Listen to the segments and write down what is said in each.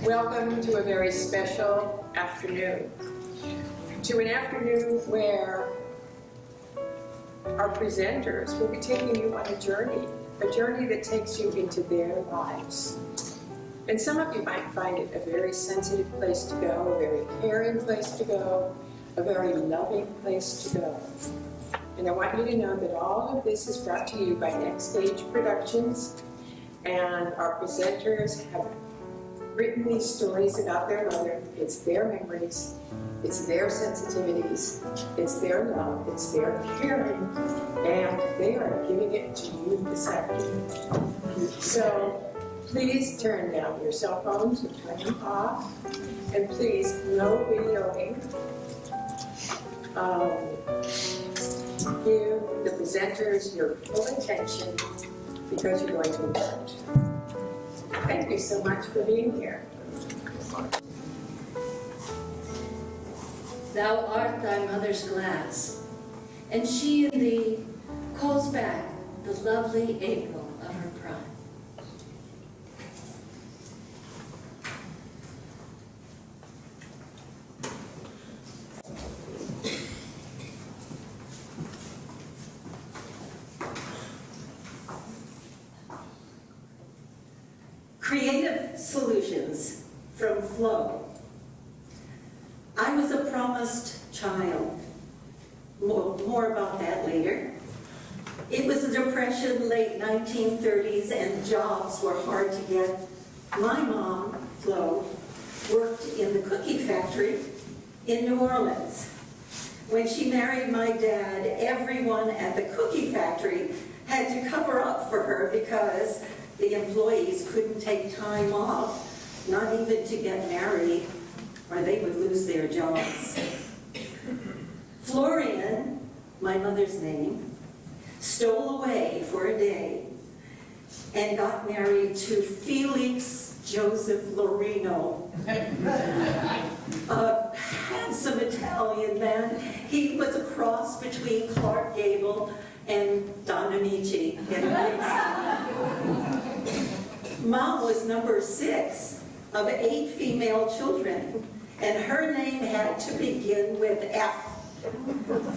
Welcome to a very special afternoon. To an afternoon where our presenters will be taking you on a journey that takes you into their lives. And some of you might find it a very sensitive place to go, a very caring place to go, a very loving place to go. And I want you to know that all of this is brought to you by NextStage Productions, and our presenters have written these stories about their mother. It's their memories, it's their sensitivities, it's their love, it's their caring, and they are giving it to you this afternoon. So please turn down your cell phones and turn them off, and please no videoing. Give the presenters your full attention because you're going to learn. Thank you so much for being here. Thou art thy mother's glass, and she in thee calls back the lovely April of her prime. Creative solutions from Flow. I was a promised child. More about that later. It was the Depression, late 1930s, and jobs were hard to get. My mom, Flo, worked in the cookie factory in New Orleans. When she married my dad, everyone at the cookie factory had to cover up for her because the employees couldn't take time off, not even to get married, or they would lose their jobs. Florian, my mother's name, stole away for a day and got married to Felix Joseph Lorino, a handsome Italian man. He was a cross between Clark Gable and Don Amici. Mom was number 6 of 8 female children, and her name had to begin with F,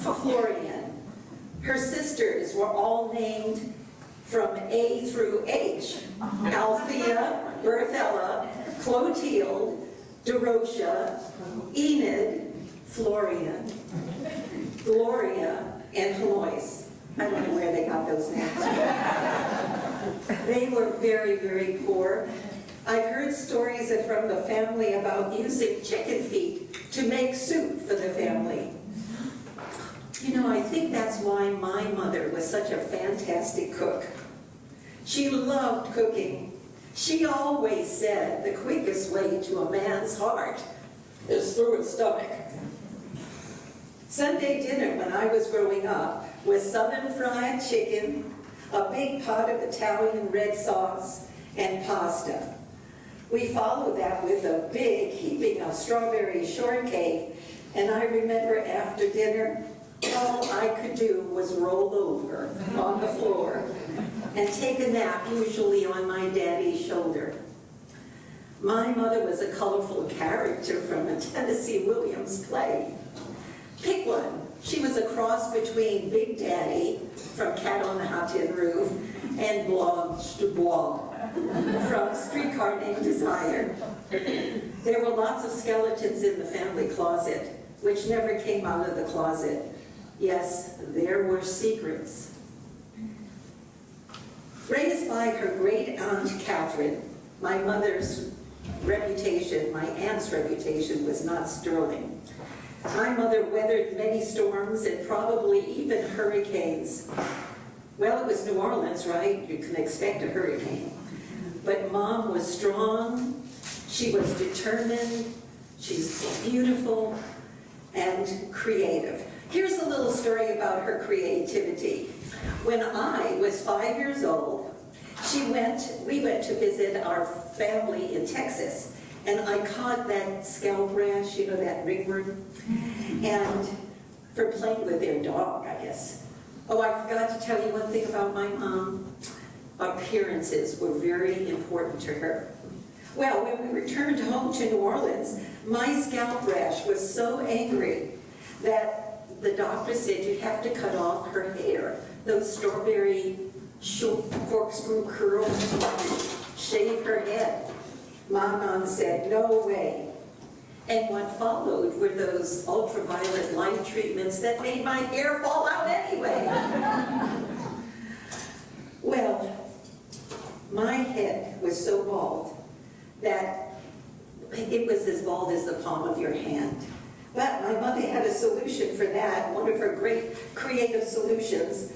Florian. Her sisters were all named from A through H: Althea, Berthella, Clotilde, Dorothea, Enid, Florian, Gloria, and Heloise. I don't know where they got those names. They were very, very poor. I've heard stories from the family about using chicken feet to make soup for the family. You know, I think that's why my mother was such a fantastic cook. She loved cooking. She always said the quickest way to a man's heart is through his stomach. Sunday dinner when I was growing up was southern fried chicken, a big pot of Italian red sauce, and pasta. We followed that with a big heaping of strawberry shortcake, and I remember after dinner, all I could do was roll over on the floor and take a nap, usually on my daddy's shoulder. My mother was a colorful character from a Tennessee Williams play. Pick one. She was a cross between Big Daddy from Cat on the Hot Tin Roof and Blanche Dubois from Streetcar Named Desire. There were lots of skeletons in the family closet, which never came out of the closet. Yes, there were secrets. Raised by her great aunt Catherine, my mother's reputation, my aunt's reputation, was not sterling. My mother weathered many storms and probably even hurricanes. Well, it was New Orleans, right? You can expect a hurricane. But Mom was strong, she was determined, she's beautiful and creative. Here's a little story about her creativity. When I was 5 years old, we went to visit our family in Texas, and I caught that scalp rash, you know, that ringworm, and for playing with their dog, I guess. Oh, I forgot to tell you one thing about my mom. Appearances were very important to her. Well, when we returned home to New Orleans, my scalp rash was so angry that the doctor said you'd have to cut off her hair. Those strawberry short corkscrew curls, shave her head. My mom said, no way. And what followed were those ultraviolet light treatments that made my hair fall out anyway. Well, my head was so bald that it was as bald as the palm of your hand. But my mother had a solution for that, one of her great creative solutions.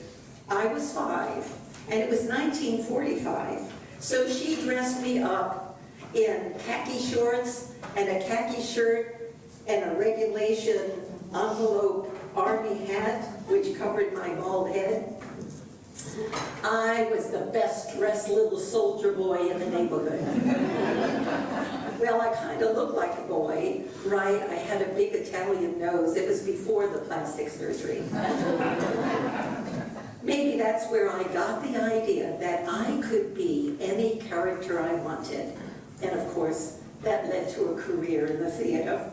I was 5, and it was 1945, so she dressed me up in khaki shorts and a khaki shirt and a regulation envelope army hat, which covered my bald head. I was the best dressed little soldier boy in the neighborhood. Well, I kind of looked like a boy, right? I had a big Italian nose. It was before the plastic surgery. Maybe that's where I got the idea that I could be any character I wanted. And of course, that led to a career in the theater.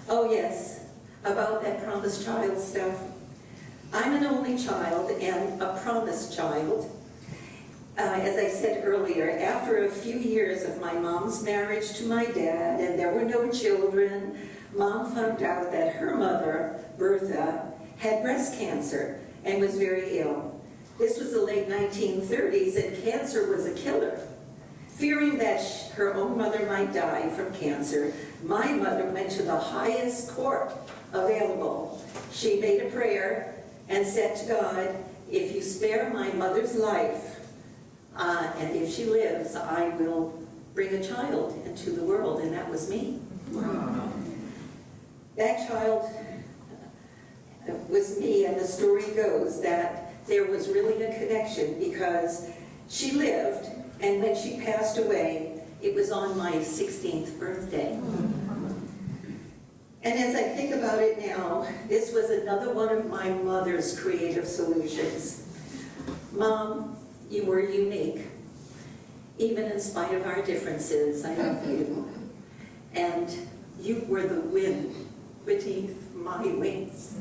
Oh yes, about that promised child stuff. I'm an only child and a promised child. As I said earlier, after a few years of my mom's marriage to my dad, and there were no children, Mom found out that her mother, Bertha, had breast cancer and was very ill. This was the late 1930s, and cancer was a killer. Fearing that her own mother might die from cancer, my mother went to the highest court available. She made a prayer and said to God, if you spare my mother's life, and if she lives, I will bring a child into the world, and that was me. Wow. That child was me, and the story goes that there was really a connection because she lived, and when she passed away, it was on my 16th birthday. And as I think about it now, this was another one of my mother's creative solutions. Mom, you were unique. Even in spite of our differences, I love you. And you were the wind beneath my wings.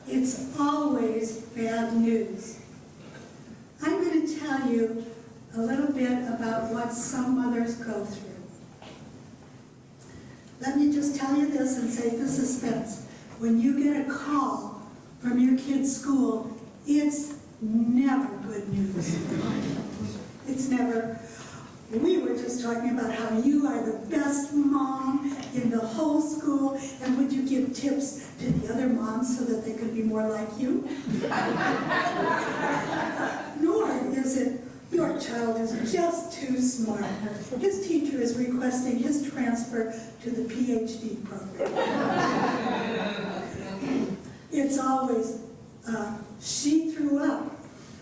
It's always bad news. I'm going to tell you a little bit about what some mothers go through. Let me just tell you this and save the suspense. When you get a call from your kid's school, it's never good news. It's never. We were just talking about how you are the best mom in the whole school, and would you give tips to the other moms so that they could be more like you? Nor is it, your child is just too smart. His teacher is requesting his transfer to the PhD program. It's always, she threw up,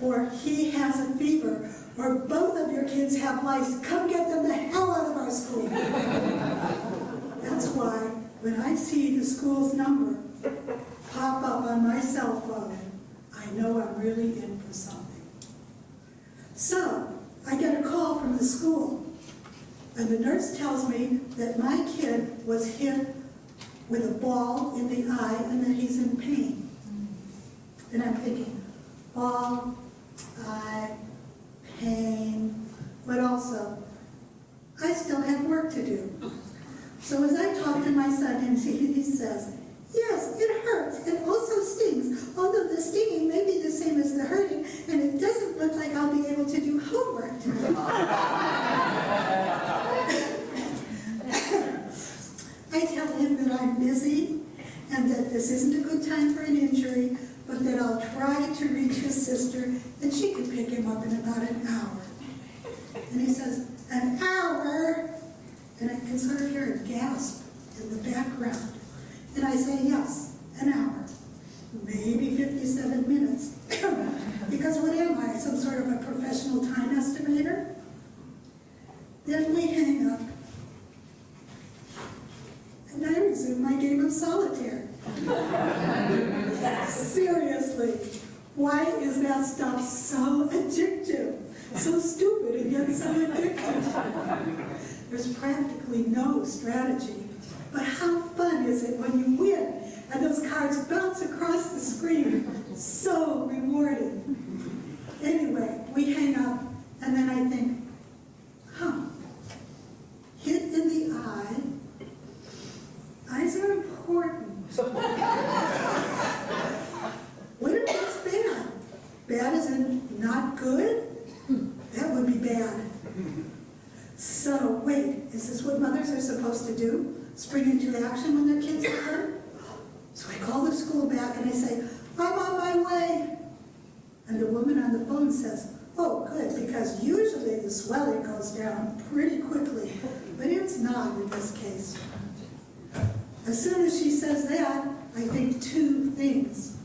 or he has a fever, or both of your kids have lice. Come get them the hell out of our school. That's why when I see the school's number pop up on my cell phone, I know I'm really in for something. So I get a call from the school, and the nurse tells me that my kid was hit with a ball in the eye and that he's in pain. And I'm thinking, ball, eye, pain, but also, I still have work to do. So as I talk to my son, and he says, yes, it hurts, it also stings, although the stinging may be the same as the hurting, and it doesn't look like I'll be able to do homework today. I tell him that I'm busy, and that this isn't a good time for an injury, but that I'll try to reach his sister, and she could pick him up in about an hour. And he says, an hour? And I can sort of hear a gasp in the background. And I say, yes, an hour. Maybe 57 minutes. Because what am I, some sort of a professional time estimator? Then we hang up. solitaire. Seriously, why is that stuff so addictive? So stupid and yet so addictive. There's practically no strategy, but how fun is it when you win and those cards bounce across the screen? So rewarding. Anyway, we hang up, and then I think, hit in the eye. Eyes are important. What if it's bad? Bad as in not good? That would be bad. So, wait, is this what mothers are supposed to do? Spring into action when their kids are hurt? So I call the school back and I say, I'm on my way. And the woman on the phone says, oh, good, because usually the swelling goes down pretty quickly, but it's not in this case. As soon as she says that, I think two things.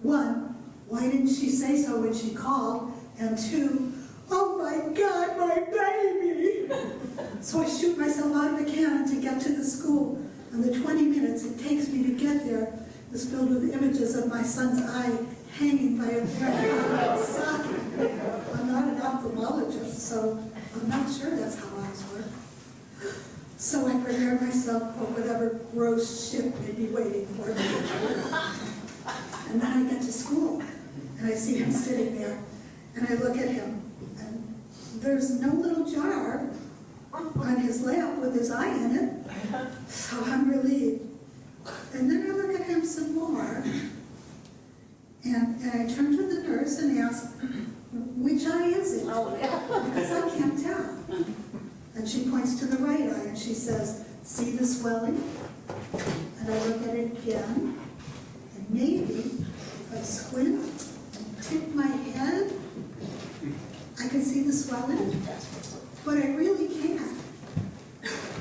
One, why didn't she say so when she called? And two, oh my God, my baby! So I shoot myself out of the cannon to get to the school, and the 20 minutes it takes me to get there is filled with images of my son's eye hanging by a socket. I'm not an ophthalmologist, so I'm not sure that's how eyes work. So I prepare myself for whatever gross shit may be waiting for me. And then I get to school, and I see him sitting there, and I look at him, and there's no little jar on his lap with his eye in it, so I'm relieved. And then I look at him some more, and I turn to the nurse and ask, which eye is it? Because I can't tell. And she points to the right eye, and she says, see the swelling? And I look at it again, and maybe if I squint and tip my head, I can see the swelling, but I really can't.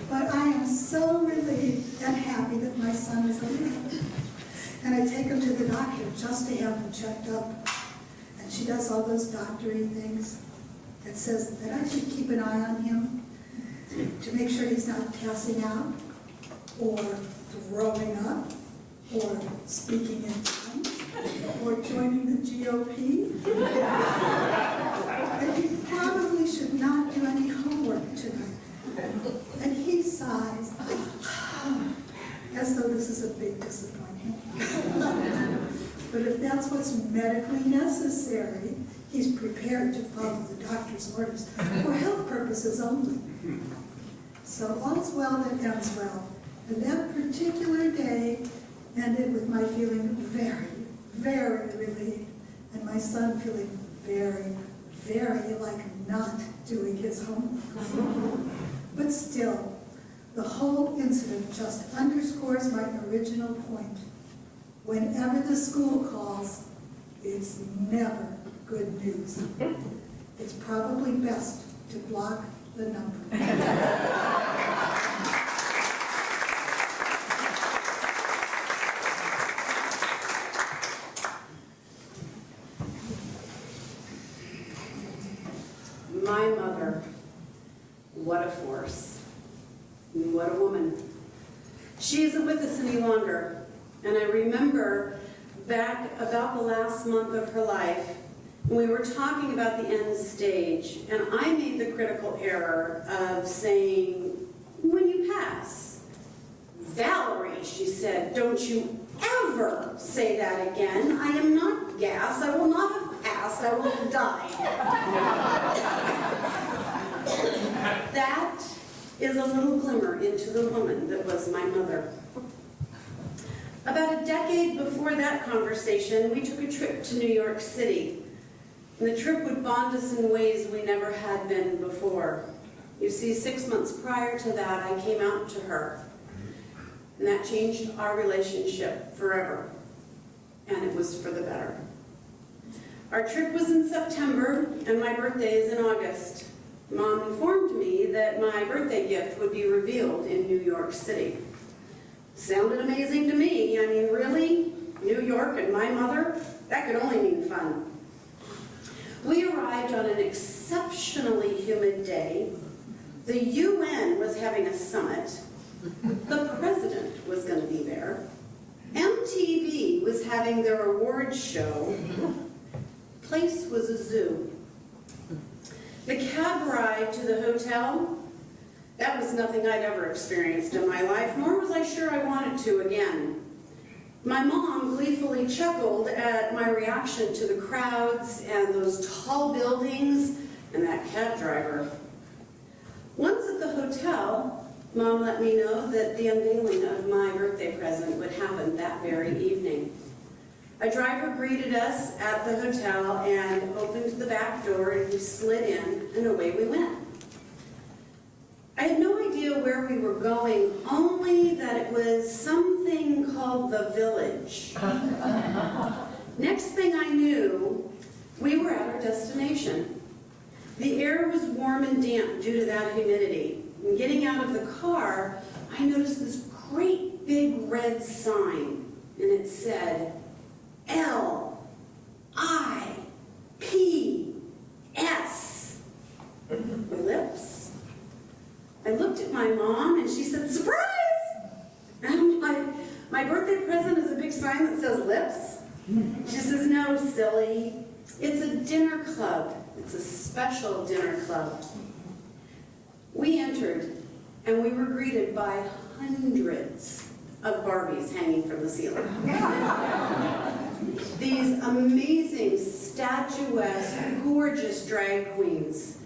But I am so relieved and happy that my son is alive. And I take him to the doctor just to have him checked up. And she does all those doctory things. It says that I should keep an eye on him to make sure he's not passing out, or throwing up, or speaking in tongues, or joining the GOP. And he probably should not do any homework tonight. And he sighs, as though this is a big disappointment. But if that's what's medically necessary, he's prepared to follow the doctor's orders for health purposes only. So all's well that ends well. And that particular day ended with my feeling very, very relieved, and my son feeling very, very like not doing his homework. But still, the whole incident just underscores my original point. Whenever the school calls, it's never good news. It's probably best to block the number. My mother, what a force, what a woman. She isn't with us any longer, and I remember back about the last month of her life, we were talking about the end stage, and I made the critical error of saying, when you pass, Valarie, she said, don't you ever say that again. I am not gas, I will not have passed, I will have died. That is a little glimmer into the woman that was my mother. About a decade before that conversation, we took a trip to New York City. And the trip would bond us in ways we never had been before. You see, 6 months prior to that, I came out to her. And that changed our relationship forever. And it was for the better. Our trip was in September, and my birthday is in August. Mom informed me that my birthday gift would be revealed in New York City. Sounded amazing to me. I mean, really? New York and my mother? That could only mean fun. We arrived on an exceptionally humid day. The UN was having a summit, The president was going to be there. MTV was having their awards show. Place was a zoo. The cab ride to the hotel, that was nothing I'd ever experienced in my life, nor was I sure I wanted to again. My mom gleefully chuckled at my reaction to the crowds and those tall buildings and that cab driver. Once at the hotel, Mom let me know that the unveiling of my birthday present would happen that very evening. A driver greeted us at the hotel and opened the back door, and we slid in, and away we went. I had no idea where we were going, only that it was something called the Village. Next thing I knew, we were at our destination. The air was warm and damp due to that humidity. And getting out of the car, I noticed this great big red sign, and it said, LIPS. Lips. I looked at my mom, and she said, surprise! And I'm like, my birthday present is a big sign that says lips? She says, no, silly. It's a dinner club. It's a special dinner club. We entered, and we were greeted by hundreds of Barbies hanging from the ceiling. These amazing, statuesque, gorgeous drag queens,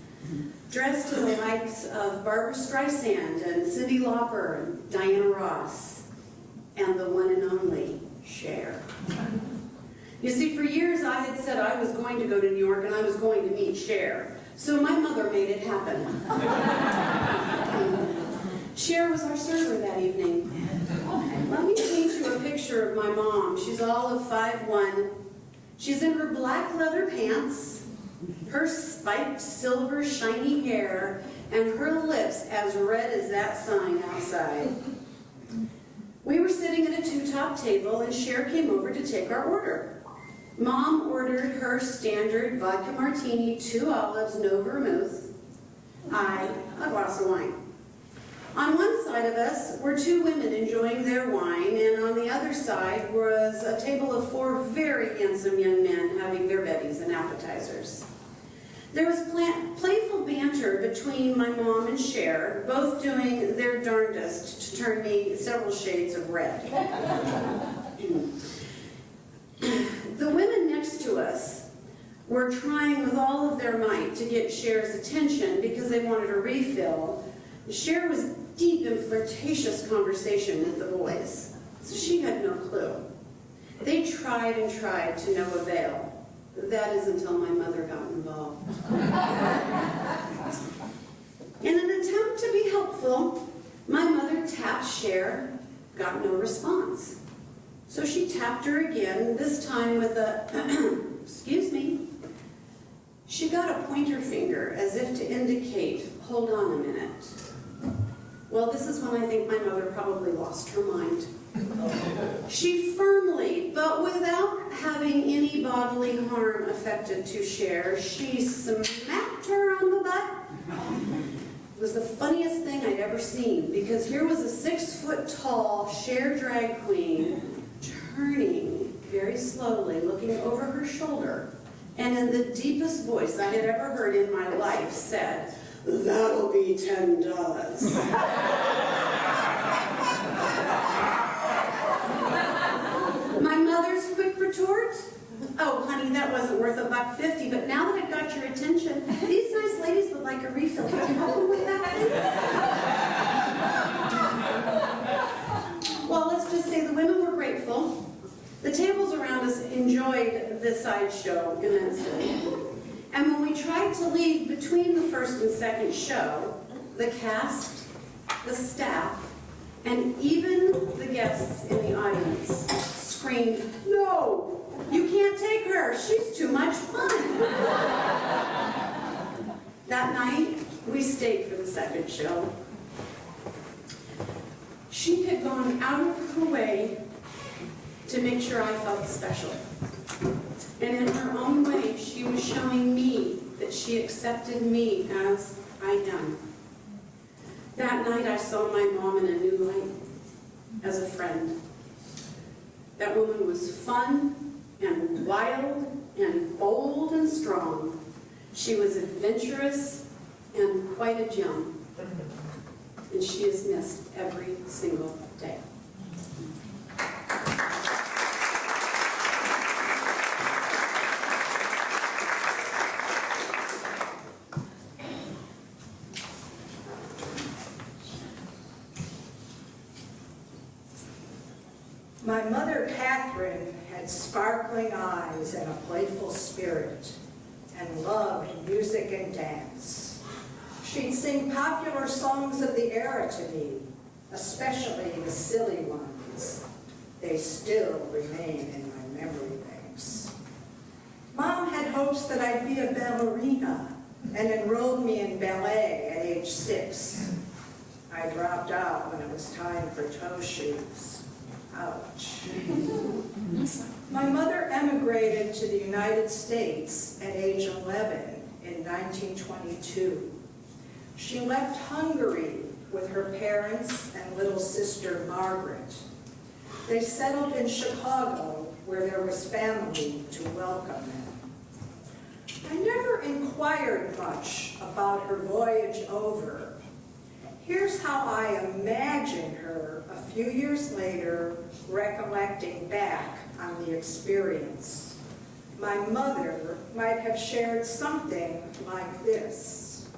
dressed to the likes of Barbara Streisand and Cyndi Lauper and Diana Ross, and the one and only Cher. You see, for years I had said I was going to go to New York and I was going to meet Cher. So my mother made it happen. Cher was our server that evening. Let me paint you a picture of my mom. She's all of 5'1". She's in her black leather pants, her spiked silver shiny hair, and her lips as red as that sign outside. We were sitting at a two-top table, and Cher came over to take our order. Mom ordered her standard vodka martini, 2 olives, no vermouth. I, a glass of wine. On one side of us were 2 women enjoying their wine, and on the other side was a table of 4 very handsome young men having their bevies and appetizers. There was playful banter between my mom and Cher, both doing their darndest to turn me several shades of red. The women next to us were trying with all of their might to get Cher's attention because they wanted a refill. Cher was deep in flirtatious conversation with the boys, so she had no clue. They tried and tried to no avail. That is until my mother got involved. In an attempt to be helpful, my mother tapped Cher, got no response. So she tapped her again, this time with a, excuse me. She got a pointer finger as if to indicate, hold on a minute. Well, this is when I think my mother probably lost her mind. She firmly, but without having any bodily harm affected to Cher, she smacked her on the butt. It was the funniest thing I'd ever seen, because here was a 6-foot-tall Cher drag queen turning very slowly, looking over her shoulder, and in the deepest voice I had ever heard in my life said, "That'll be $10. My mother's quick retort, "Oh, honey, that wasn't worth $1.50, but now that I've got your attention, these nice ladies would like a refill. Can you help them with that, please?" Well, let's just say the women were grateful. The tables around us enjoyed the sideshow immensely. And when we tried to leave between the first and second show, the cast, the staff, and even the guests in the audience screamed, "No, you can't take her, she's too much fun." That night, we stayed for the second show. She had gone out of her way to make sure I felt special. And in her own way, she was showing me that she accepted me as I am. That night I saw my mom in a new light, as a friend. That woman was fun and wild and bold and strong. She was adventurous and quite a gem. And she is missed every single day. My mother, Catherine, had sparkling eyes and a playful spirit, and loved music and dance. She'd sing popular songs of the era to me, especially the silly ones. They still remain in my memory banks. Mom had hopes that I'd be a ballerina and enrolled me in ballet at age 6. I dropped out when it was time for toe shoes. Ouch. My mother emigrated to the United States at age 11 in 1922. She left Hungary with her parents and little sister Margaret. They settled in Chicago, where there was family to welcome them. I never inquired much about her voyage over. Here's how I imagine her a few years later recollecting back on the experience. My mother might have shared something like this.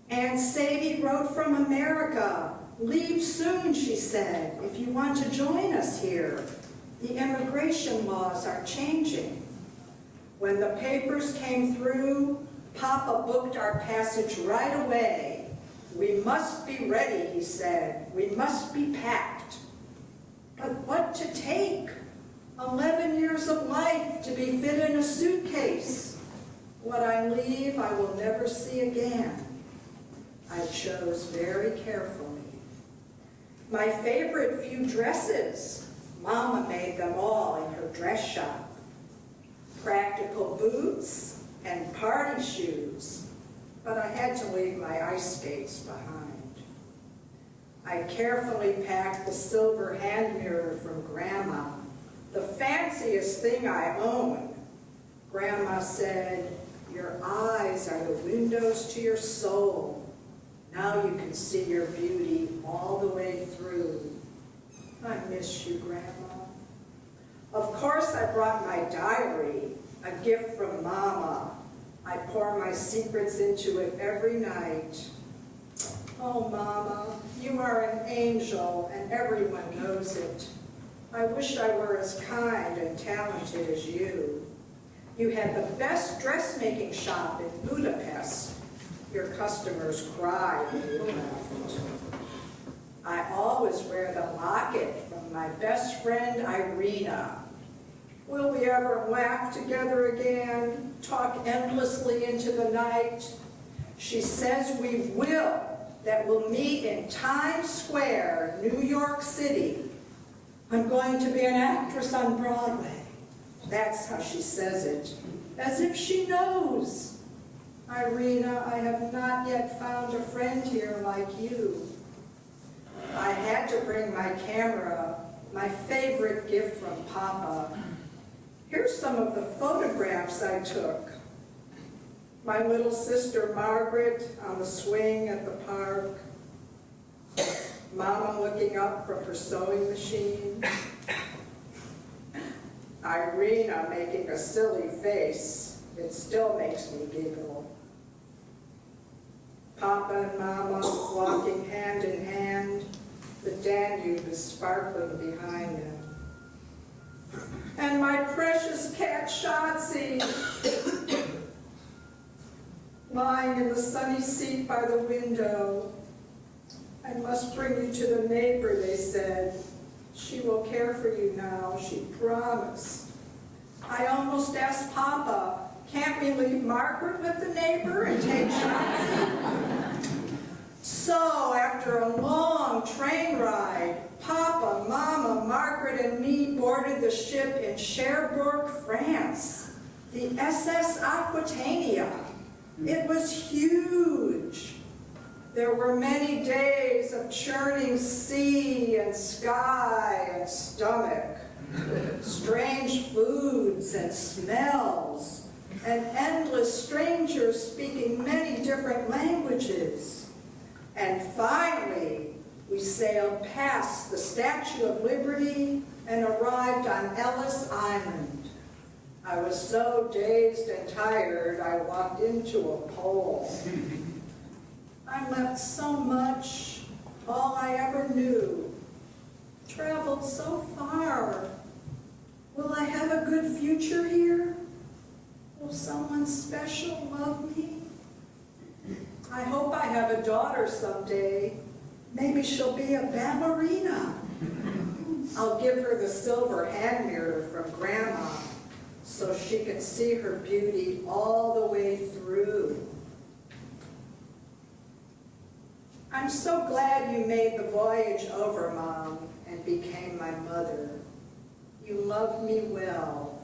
Aunt Sadie wrote from America. Leave soon, she said, if you want to join us here. The immigration laws are changing. When the papers came through, Papa booked our passage right away. We must be ready, he said. We must be packed. But what to take? 11 years of life to be fit in a suitcase. What I leave, I will never see again. I chose very carefully. My favorite few dresses, Mama made them all in her dress shop. Practical boots and party shoes, but I had to leave my ice skates behind. I carefully packed the silver hand mirror from Grandma, the fanciest thing I own. Grandma said, your eyes are the windows to your soul. Now you can see your beauty all the way through. I miss you, Grandma. Of course, I brought my diary, a gift from Mama. I pour my secrets into it every night. Oh, Mama, you are an angel, and everyone knows it. I wish I were as kind and talented as you. You had the best dressmaking shop in Budapest. Your customers cry when you left. I always wear the locket from my best friend, Irina. Will we ever laugh together again, talk endlessly into the night? She says we will, that we'll meet in Times Square, New York City. I'm going to be an actress on Broadway. That's how she says it, as if she knows. Irina, I have not yet found a friend here like you. I had to bring my camera, my favorite gift from Papa. Here's some of the photographs I took. My little sister Margaret on the swing at the park. Mama looking up from her sewing machine. Irina making a silly face. It still makes me giggle. Papa and Mama walking hand in hand. The Danube is sparkling behind them. And my precious cat Shotzi, lying in the sunny seat by the window. I must bring you to the neighbor, they said. She will care for you now, she promised. I almost asked Papa, can't we leave Margaret with the neighbor and take Shotzi? So, after a long train ride, Papa, Mama, Margaret, and me boarded the ship in Cherbourg, France, the SS Aquitania. It was huge. There were many days of churning sea and sky and stomach, strange foods and smells, and endless strangers speaking many different languages. And finally, we sailed past the Statue of Liberty and arrived on Ellis Island. I was so dazed and tired, I walked into a pole. I left so much, all I ever knew. Traveled so far. Will I have a good future here? Will someone special love me? I hope I have a daughter someday. Maybe she'll be a ballerina. I'll give her the silver hand mirror from Grandma so she can see her beauty all the way through. I'm so glad you made the voyage over, Mom, and became my mother. You loved me well.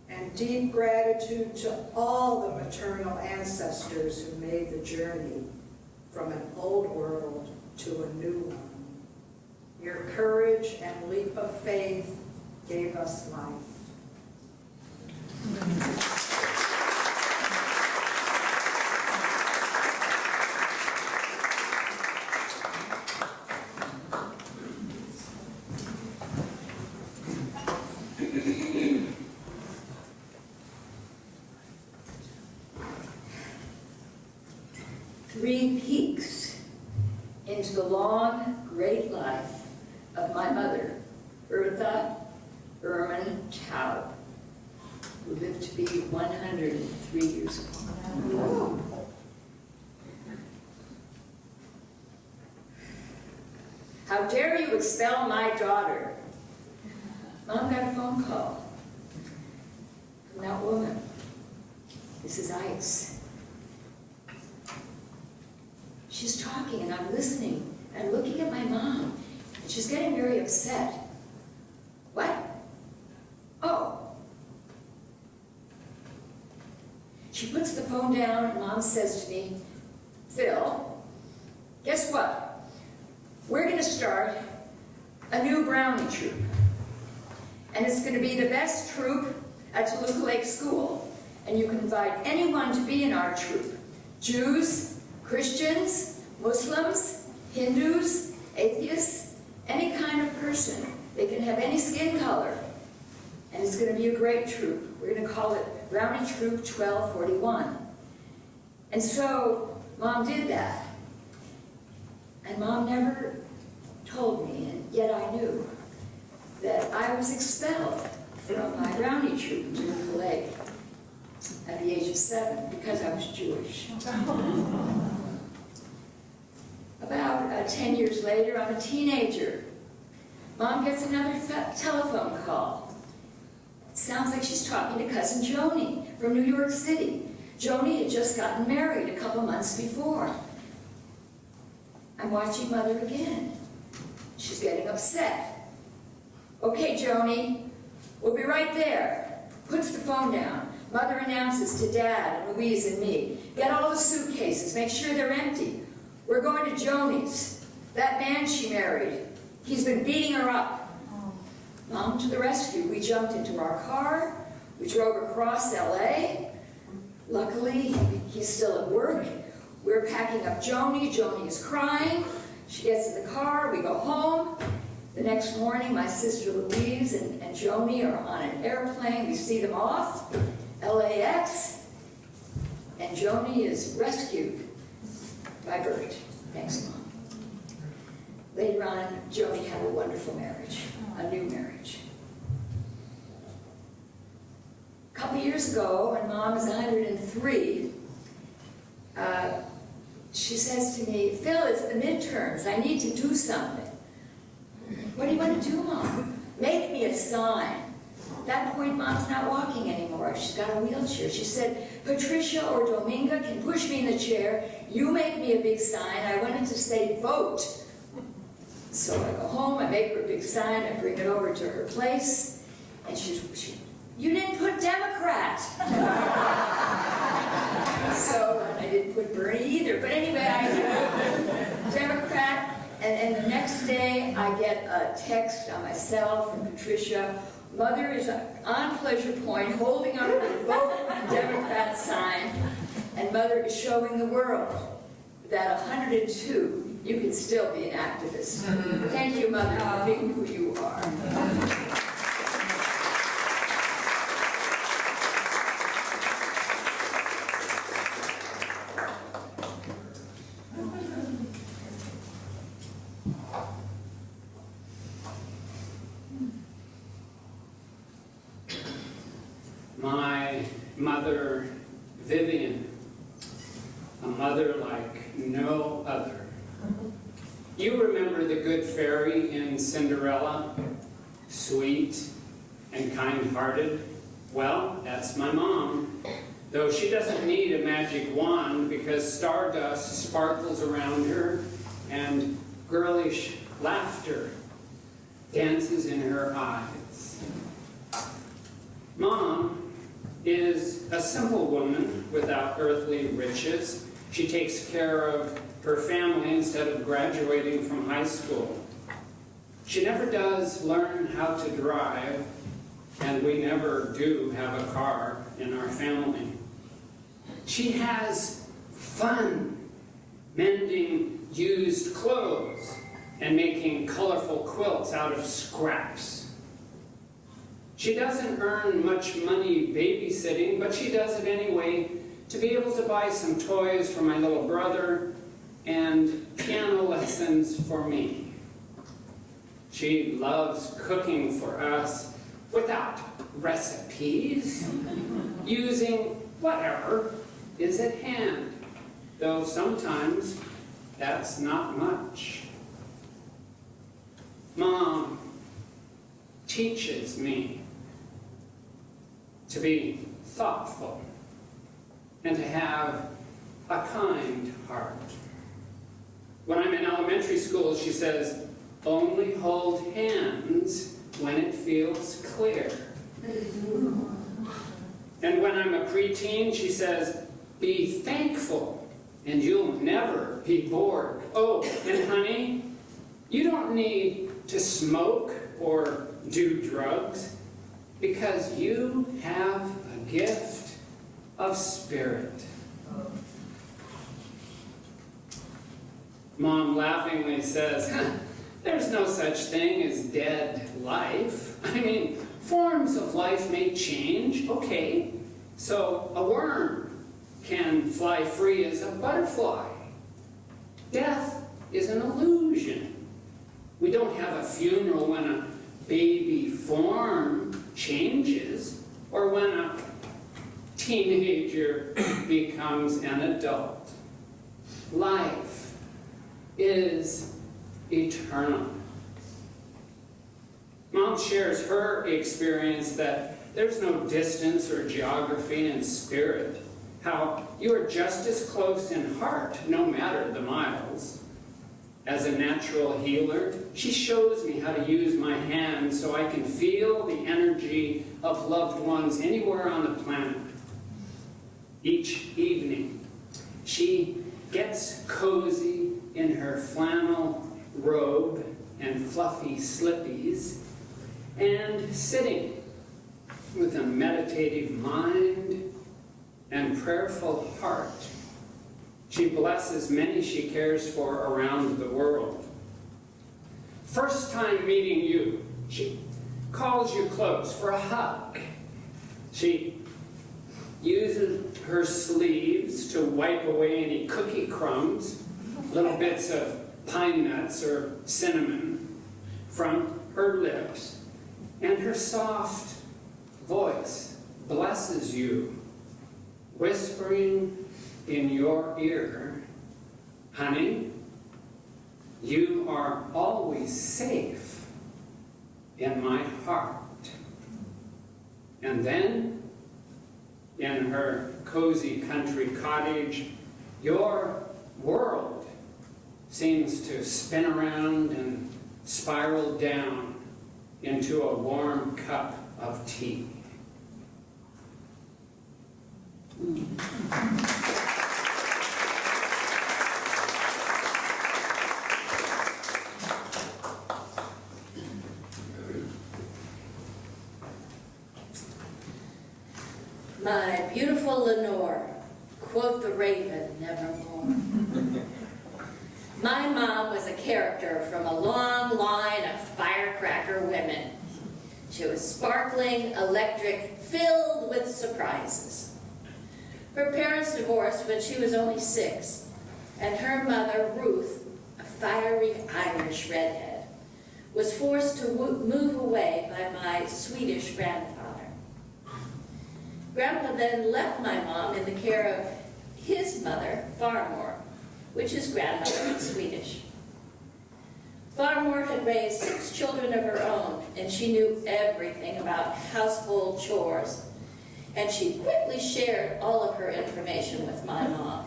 And deep gratitude to all the maternal ancestors who made the journey from an old world to a new one. Your courage and leap of faith gave us life. Three peaks into the long, great life of my mother, Bertha Ehrman Taub, who lived to be 103 years old. How dare you expel my daughter? Mom got a phone call from that woman, Mrs. Ice. She's talking and I'm listening and I'm looking at my mom and she's getting very upset. What? Oh. She puts the phone down and Mom says to me, Phil, guess what? We're going to start a new Brownie troupe. And it's going to be the best troupe at Toluca Lake School. And you can invite anyone to be in our troupe. Jews, Christians, Muslims, Hindus, atheists, any kind of person. They can have any skin color. And it's going to be a great troupe. We're going to call it Brownie Troupe 1241. And so Mom did that. And Mom never told me, and yet I knew, that I was expelled from my Brownie troupe to Toluca Lake at the age of 7 because I was Jewish. About 10 years later, I'm a teenager. Mom gets another telephone call. It sounds like she's talking to cousin Joni from New York City. Joni had just gotten married a couple months before. I'm watching Mother again. She's getting upset. Okay, Joni, we'll be right there. Puts the phone down. Mother announces to Dad and Louise and me, get all the suitcases, make sure they're empty. We're going to Joni's. That man she married, he's been beating her up. Mom to the rescue. We jumped into our car. We drove across LA. Luckily, he's still at work. We're packing up Joni. Joni is crying. She gets in the car. We go home. The next morning, my sister Louise and Joni are on an airplane. We see them off, LAX, and Joni is rescued by Bert, next month. Later on, Joni had a wonderful marriage, a new marriage. A couple years ago, when Mom was 103, she says to me, Phil, it's the midterms. I need to do something. What do you want to do, Mom? Make me a sign. At that point, Mom's not walking anymore. She's got a wheelchair. She said, Patricia or Dominga can push me in the chair. You make me a big sign. I wanted to say vote. So I go home, I make her a big sign, I bring it over to her place, and she you didn't put Democrat. So either, but anyway, I Democrat, and the next day I get a text on my cell from Patricia. Mother is on Pleasure Point holding up the vote Democrat sign, and Mother is showing the world that at 102, you can still be an activist. Thank you, Mother, for being who you are. My mother, Vivian, a mother like no other. You remember the good fairy in Cinderella? Sweet and kind-hearted? Well, that's my mom. Though she doesn't need a magic wand because stardust sparkles around her and girlish laughter dances in her eyes. Mom is a simple woman without earthly riches. She takes care of her family instead of graduating from high school. She never does learn how to drive, and we never do have a car in our family. She has fun mending used clothes and making colorful quilts out of scraps. She doesn't earn much money babysitting, but she does it anyway to be able to buy some toys for my little brother and piano lessons for me. She loves cooking for us without recipes, using whatever is at hand, though sometimes that's not much. Mom teaches me to be thoughtful and to have a kind heart. When I'm in elementary school, she says, only hold hands when it feels clear. And when I'm a preteen, she says, be thankful and you'll never be bored. Oh, and honey, you don't need to smoke or do drugs because you have a gift of spirit. Mom laughingly says, there's no such thing as dead life. I mean, forms of life may change, okay. So a worm can fly free as a butterfly. Death is an illusion. We don't have a funeral when a baby form changes or when a teenager becomes an adult. Life is eternal. Mom shares her experience that there's no distance or geography in spirit, how you are just as close in heart, no matter the miles. As a natural healer, she shows me how to use my hands so I can feel the energy of loved ones anywhere on the planet. Each evening, she gets cozy in her flannel robe and fluffy slippies, and sitting with a meditative mind and prayerful heart, she blesses many she cares for around the world. First time meeting you, she calls you close for a hug. She uses her sleeves to wipe away any cookie crumbs, little bits of pine nuts or cinnamon from her lips, and her soft voice blesses you, whispering in your ear, honey, you are always safe in my heart. And then, in her cozy country cottage, your world seems to spin around and spiral down into a warm cup of tea. beautiful Lenore, quote the raven, nevermore. My mom was a character from a long line of firecracker women. She was sparkling, electric, filled with surprises. Her parents divorced when she was only 6, and her mother, Ruth, a fiery Irish redhead, was forced to move away by my Swedish grandfather. Grandpa then left my mom in the care of his mother, Farmor, which is grandmother in Swedish. Farmor had raised 6 children of her own, and she knew everything about household chores, and she quickly shared all of her information with my mom.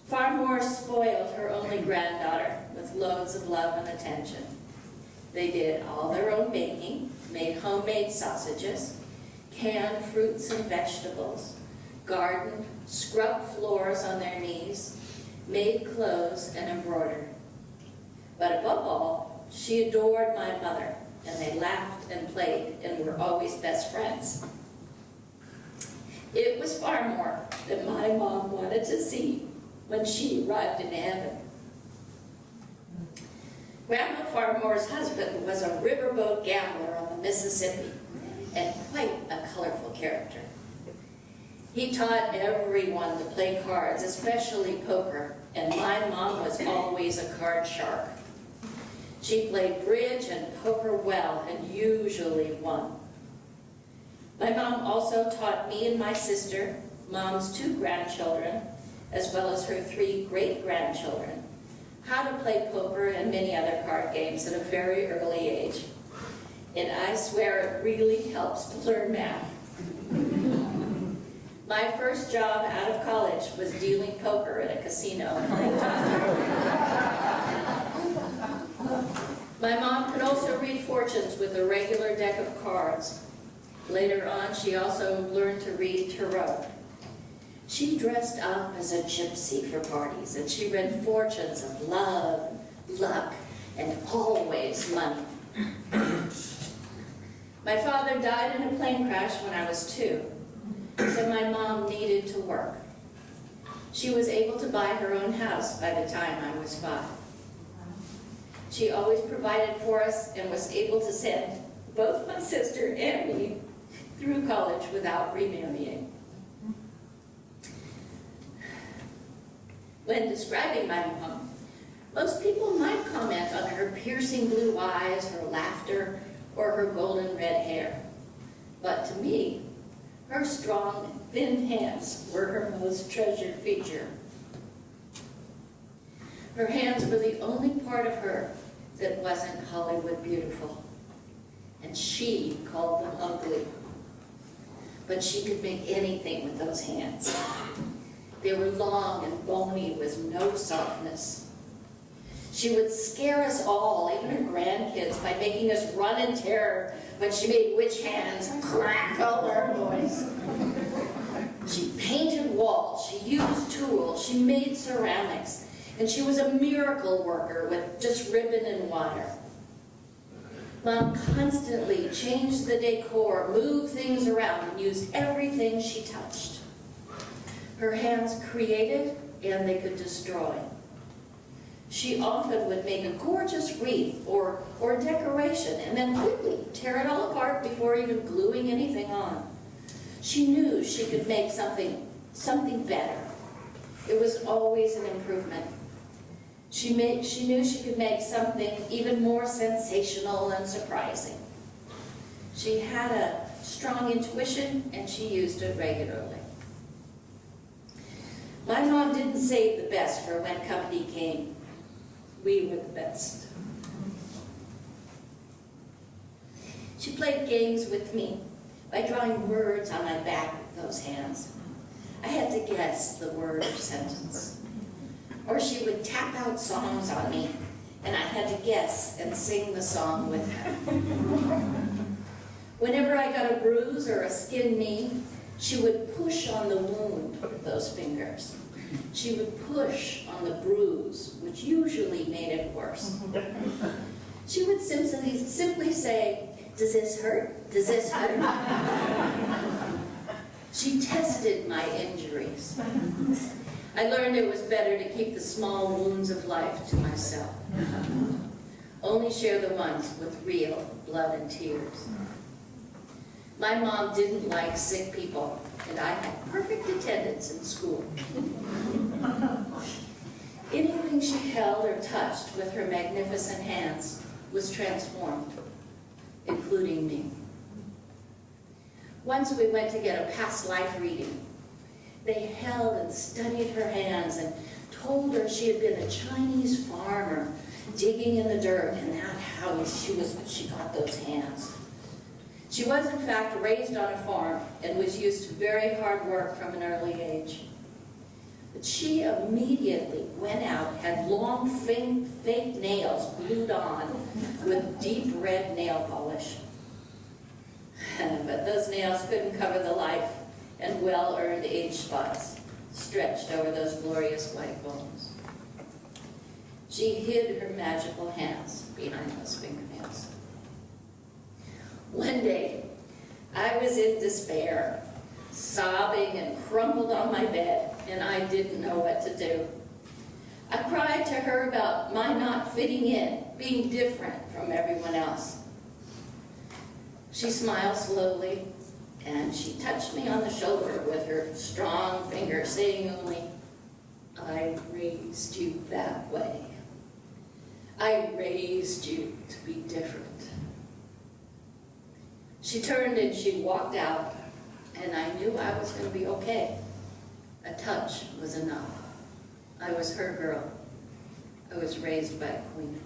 Farmor spoiled her only granddaughter with loads of love and attention. They did all their own baking, made homemade sausages, canned fruits and vegetables, gardened, scrubbed floors on their knees, made clothes, and embroidered. But above all, she adored my mother, and they laughed and played and were always best friends. It was Farmor that my mom wanted to see when she arrived in heaven. Grandma Farmor's husband was a riverboat gambler on the Mississippi, and quite a colorful character. He taught everyone to play cards, especially poker, and my mom was always a card shark. She played bridge and poker well and usually won. My mom also taught me and my sister, Mom's 2 grandchildren, as well as her 3 great-grandchildren, how to play poker and many other card games at a very early age. And I swear it really helps to learn math. My first job out of college was dealing poker at a casino. My mom could also read fortunes with a regular deck of cards. Later on, she also learned to read tarot. She dressed up as a gypsy for parties, and she read fortunes of love, luck, and always money. My father died in a plane crash when I was 2, so my mom needed to work. She was able to buy her own house by the time I was 5. She always provided for us and was able to send both my sister and me through college without remarrying. When describing my mom, most people might comment on her piercing blue eyes, her laughter, or her golden red hair. But to me, her strong, thin hands were her most treasured feature. Her hands were the only part of her that wasn't Hollywood beautiful, and she called them ugly. But she could make anything with those hands. They were long and bony with no softness. She would scare us all, even her grandkids, by making us run in terror when she made witch hands crackle her voice. She painted walls, she used tools, she made ceramics, and she was a miracle worker with just ribbon and wire. Mom constantly changed the decor, moved things around, and used everything she touched. Her hands created, and they could destroy. She often would make a gorgeous wreath or decoration and then quickly tear it all apart before even gluing anything on. She knew she could make something better. It was always an improvement. She knew she could make something even more sensational and surprising. She had a strong intuition, and she used it regularly. My mom didn't save the best for when company came. We were the best. She played games with me by drawing words on my back with those hands. I had to guess the word or sentence. Or she would tap out songs on me, and I had to guess and sing the song with her. Whenever I got a bruise or a skinned knee, she would push on the wound with those fingers. She would push on the bruise, which usually made it worse. She would simply say, "Does this hurt? Does this hurt?" She tested my injuries. I learned it was better to keep the small wounds of life to myself. Only share the ones with real blood and tears. My mom didn't like sick people, and I had perfect attendance in school. Anything she held or touched with her magnificent hands was transformed, including me. Once we went to get a past life reading. They held and studied her hands and told her she had been a Chinese farmer digging in the dirt, and that's how she got those hands. She was, in fact, raised on a farm and was used to very hard work from an early age. But she immediately went out, had long, fake nails glued on with deep red nail polish. But those nails couldn't cover the life and well-earned age spots stretched over those glorious white bones. She hid her magical hands behind those fingernails. One day, I was in despair, sobbing and crumpled on my bed, and I didn't know what to do. I cried to her about my not fitting in, being different from everyone else. She smiled slowly, and she touched me on the shoulder with her strong finger, saying only, "I raised you that way. I raised you to be different." She turned and she walked out, and I knew I was going to be okay. A touch was enough. I was her girl. I was raised by a queen.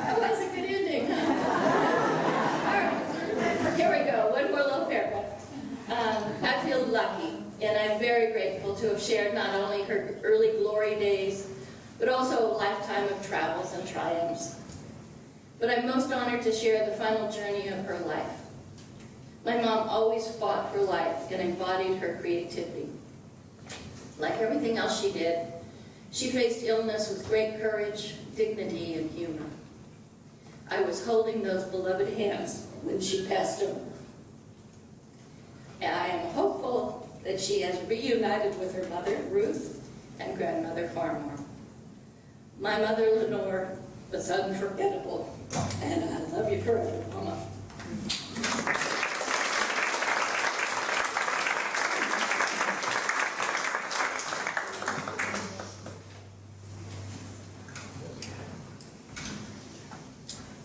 That was a good ending, huh? All right, here we go. One more little paragraph. I feel lucky, and I'm very grateful to have shared not only her early glory days, but also a lifetime of travels and triumphs. But I'm most honored to share the final journey of her life. My mom always fought for life and embodied her creativity. Like everything else she did, she faced illness with great courage, dignity, and humor. I was holding those beloved hands when she passed away. And I am hopeful that she has reunited with her mother, Ruth, and grandmother, Farmore. My mother, Lenore, was unforgettable, and I love you forever, Mama.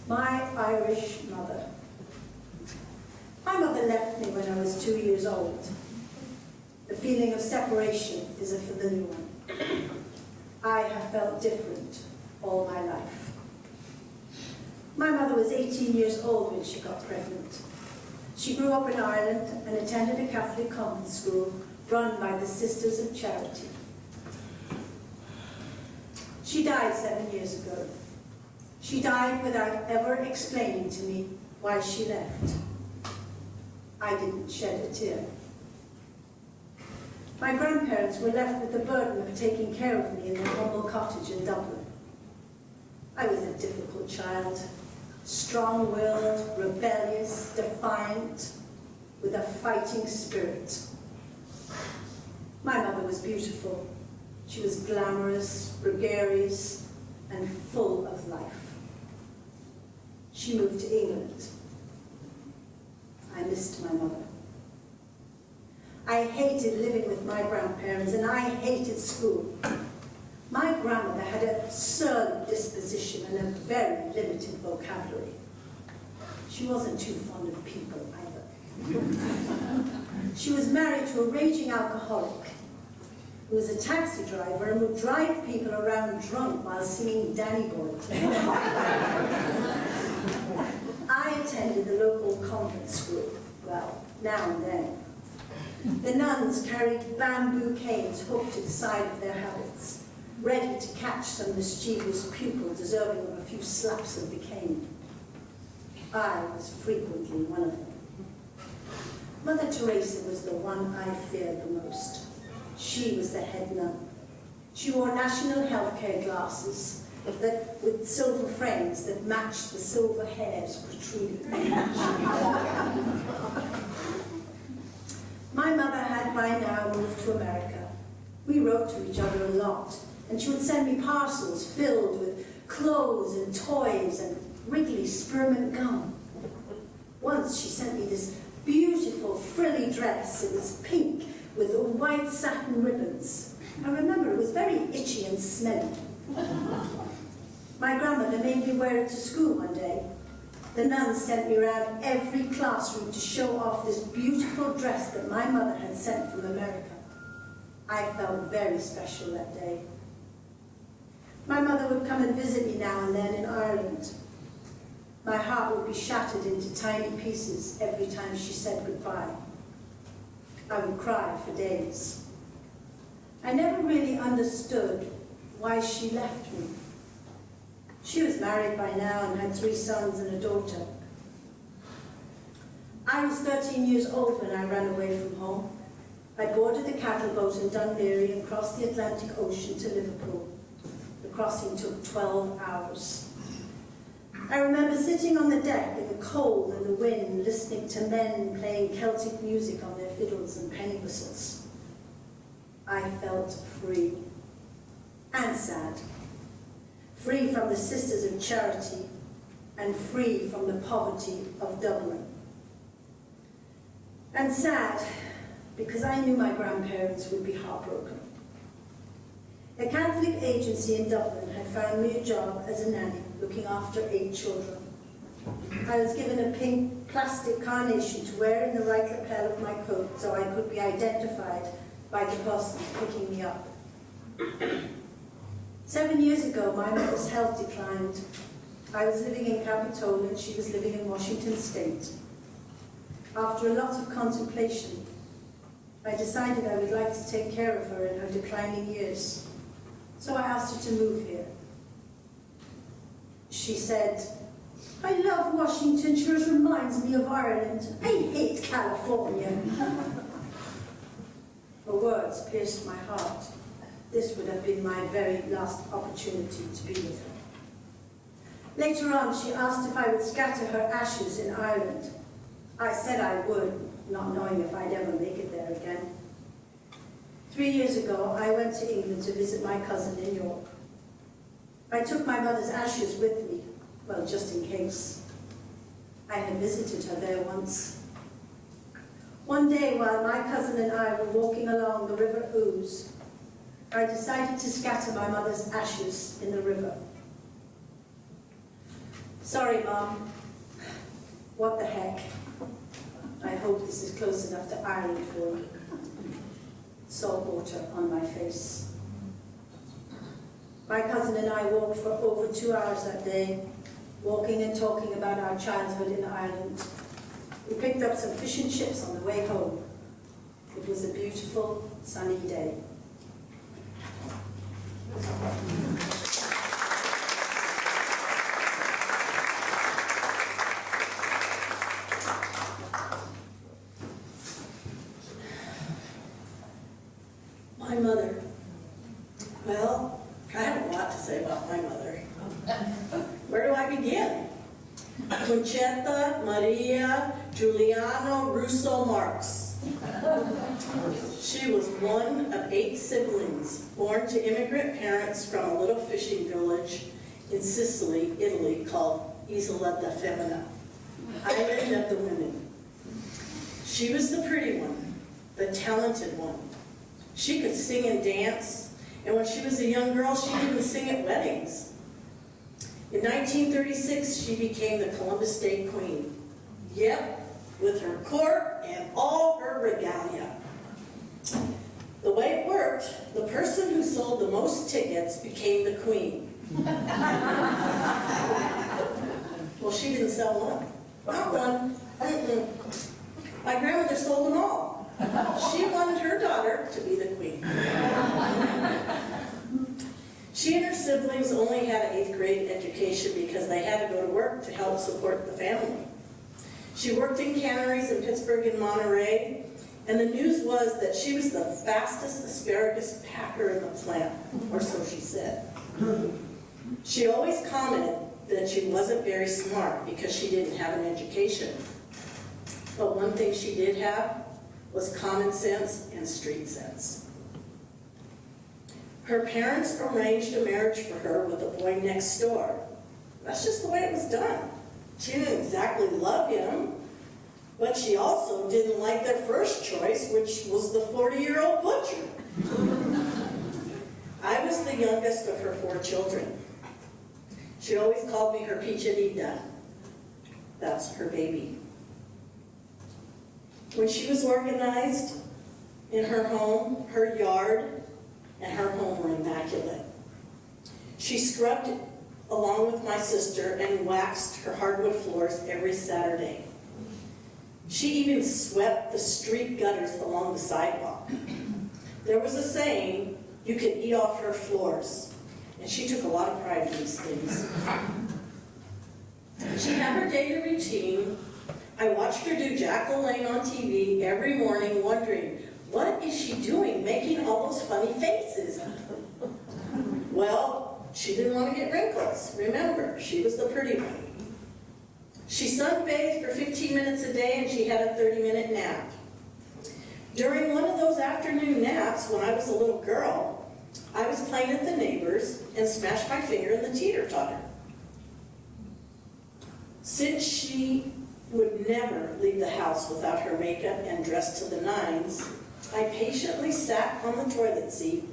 My Irish mother. My mother left me when I was 2 years old. The feeling of separation is a familiar one. I have felt different all my life. My mother was 18 years old when she got pregnant. She grew up in Ireland and attended a Catholic convent school run by the Sisters of Charity. She died 7 years ago. She died without ever explaining to me why she left. I didn't shed a tear. My grandparents were left with the burden of taking care of me in their humble cottage in Dublin. I was a difficult child, strong-willed, rebellious, defiant, with a fighting spirit. My mother was beautiful. She was glamorous, gregarious, and full of life. She moved to England. I missed my mother. I hated living with my grandparents, and I hated school. My grandmother had a surly disposition and a very limited vocabulary. She wasn't too fond of people either. She was married to a raging alcoholic who was a taxi driver and would drive people around drunk while singing Danny Boy to them. I attended the local convent school, well, now and then. The nuns carried bamboo canes hooked to the side of their habits, ready to catch some mischievous pupil deserving of a few slaps of the cane. I was frequently one of them. Mother Teresa was the one I feared the most. She was the head nun. She wore national healthcare glasses, that with silver frames that matched the silver hairs protruding. My mother had by now moved to America. We wrote to each other a lot, and she would send me parcels filled with clothes and toys and wriggly spearmint gum. Once she sent me this beautiful frilly dress. It was pink with the white satin ribbons. I remember it was very itchy and smelly. My grandmother made me wear it to school one day. The nuns sent me around every classroom to show off this beautiful dress that my mother had sent from America. I felt very special that day. My mother would come and visit me now and then in Ireland. My heart would be shattered into tiny pieces every time she said goodbye. I would cry for days. I never really understood why she left me. She was married by now and had 3 sons and a daughter. I was 13 years old when I ran away from home. I boarded the cattle boat in Dunleary and crossed the Atlantic Ocean to Liverpool. The crossing took 12 hours. I remember sitting on the deck in the cold and the wind, listening to men playing Celtic music on their fiddles and penny whistles. I felt free and sad. Free from the Sisters of Charity and free from the poverty of Dublin. And sad because I knew my grandparents would be heartbroken. A Catholic agency in Dublin had found me a job as a nanny, looking after 8 children. I was given a pink plastic carnation to wear in the right lapel of my coat so I could be identified by the person picking me up. 7 years ago, my mother's health declined. I was living in Capitola and she was living in Washington State. After a lot of contemplation, I decided I would like to take care of her in her declining years. So I asked her to move here. She said, "I love Washington, sure reminds me of Ireland. I hate California." Her words pierced my heart. This would have been my very last opportunity to be with her. Later on, she asked if I would scatter her ashes in Ireland. I said I would, not knowing if I'd ever make it there again. 3 years ago, I went to England to visit my cousin in York. I took my mother's ashes with me, well, just in case. I had visited her there once. One day, while my cousin and I were walking along the River Ouse, I decided to scatter my mother's ashes in the river. Sorry, Mom. What the heck? I hope this is close enough to Ireland for you. Salt water on my face. My cousin and I walked for over 2 hours that day, walking and talking about our childhood in Ireland. We picked up some fish and chips on the way home. It was a beautiful, sunny day. My mother. Well, I have a lot to say about my mother. Where do I begin? Conchetta Maria Giuliano Russo Marx. She was one of 8 siblings born to immigrant parents from a little fishing village in Sicily, Italy, called Isoletta Femmina, Island of the Women. She was the pretty one, the talented one. She could sing and dance, and when she was a young girl, she'd even sing at weddings. In 1936, she became the Columbus Day Queen. Yep, with her court and all her regalia. The way it worked, the person who sold the most tickets became the queen. Well, she didn't sell one. Not one. My grandmother sold them all. She wanted her daughter to be the queen. She and her siblings only had an 8th grade education because they had to go to work to help support the family. She worked in canneries in Pittsburgh and Monterey, and the news was that she was the fastest asparagus packer in the plant, or so she said. She always commented that she wasn't very smart because she didn't have an education. But one thing she did have was common sense and street sense. Her parents arranged a marriage for her with a boy next door. That's just the way it was done. She didn't exactly love him, but she also didn't like their first choice, which was the 40-year-old butcher. I was the youngest of her 4 children. She always called me her Pichanita. That's her baby. When she was organized in her home, her yard and her home were immaculate. She scrubbed along with my sister and waxed her hardwood floors every Saturday. She even swept the street gutters along the sidewalk. There was a saying, you could eat off her floors, and she took a lot of pride in these things. She had her daily routine. I watched her do Jack LaLanne on TV every morning, wondering, what is she doing, making all those funny faces? Well, she didn't want to get wrinkles. Remember, she was the pretty one. She sunbathed for 15 minutes a day, and she had a 30-minute nap. During one of those afternoon naps, when I was a little girl, I was playing at the neighbors and smashed my finger in the teeter-totter. Since she would never leave the house without her makeup and dressed to the nines, I patiently sat on the toilet seat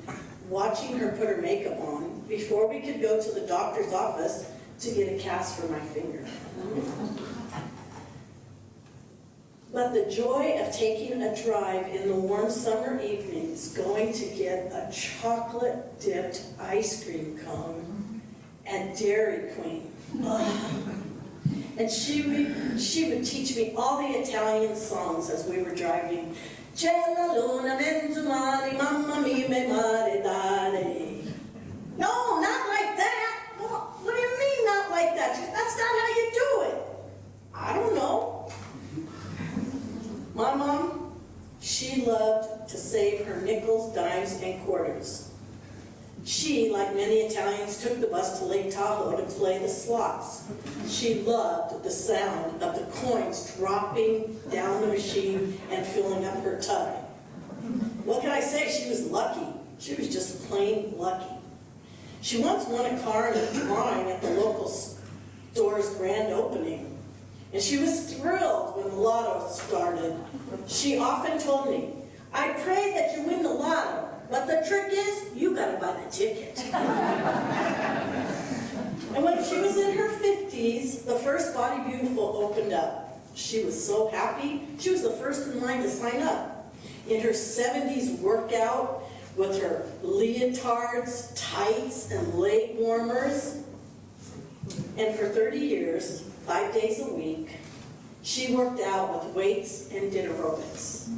watching her put her makeup on before we could go to the doctor's office to get a cast for my finger. But the joy of taking a drive in the warm summer evenings, going to get a chocolate-dipped ice cream cone at Dairy Queen. And she would teach me all the Italian songs as we were driving. C'è la luna menzumani, mamma mia me mare dare. No, not like that. What do you mean not like that? That's not how you do it. I don't know. My mom, she loved to save her nickels, dimes, and quarters. She, like many Italians, took the bus to Lake Tahoe to play the slots. She loved the sound of the coins dropping down the machine and filling up her tub. What can I say? She was lucky. She was just plain lucky. She once won a car in a drawing at the local store's grand opening, and she was thrilled when the lotto started. She often told me, I pray that you win the lotto, but the trick is, you gotta buy the ticket. And when she was in her 50s, the first Body Beautiful opened up. She was so happy, she was the first in line to sign up. In her 70s workout, with her leotards, tights, and leg warmers. And for 30 years, 5 days a week, she worked out with weights and did aerobics.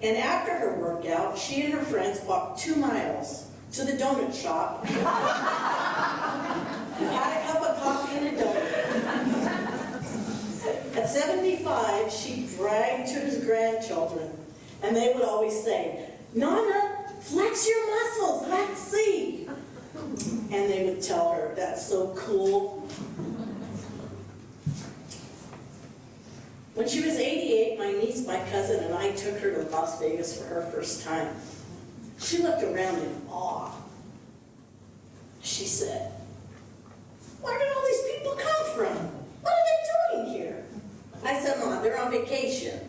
And after her workout, she and her friends walked 2 miles to the donut shop, had a cup of coffee and a donut. At 75, she bragged to his grandchildren, and they would always say, Nana, flex your muscles, let's see. And they would tell her, that's so cool. When she was 88, my niece, my cousin, and I took her to Las Vegas for her first time. She looked around in awe. She said, where did all these people come from? What are they doing here? I said, Mom, they're on vacation.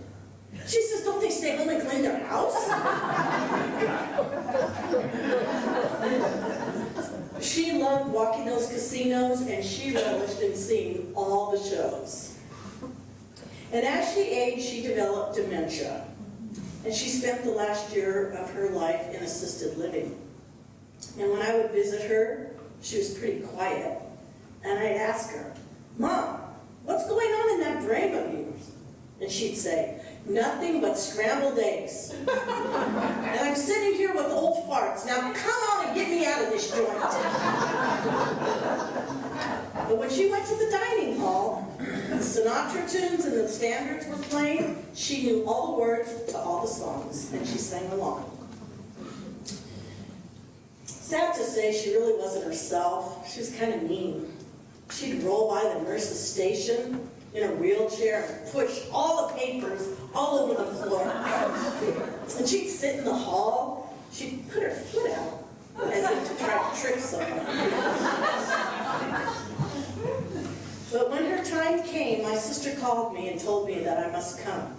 She says, don't they stay home and clean their house? She loved walking those casinos, and she relished in seeing all the shows. And as she aged, she developed dementia. And she spent the last year of her life in assisted living. And when I would visit her, she was pretty quiet. And I'd ask her, Mom, what's going on in that brain of yours? And she'd say, nothing but scrambled eggs. And I'm sitting here with old farts. Now come on and get me out of this joint. But when she went to the dining hall, the Sinatra tunes and the standards were playing, she knew all the words to all the songs, and she sang along. Sad to say, she really wasn't herself. She was kind of mean. She'd roll by the nurse's station in a wheelchair and push all the papers all over the floor. And she'd sit in the hall. She'd put her foot out as if to try to trick someone. But when her time came, my sister called me and told me that I must come.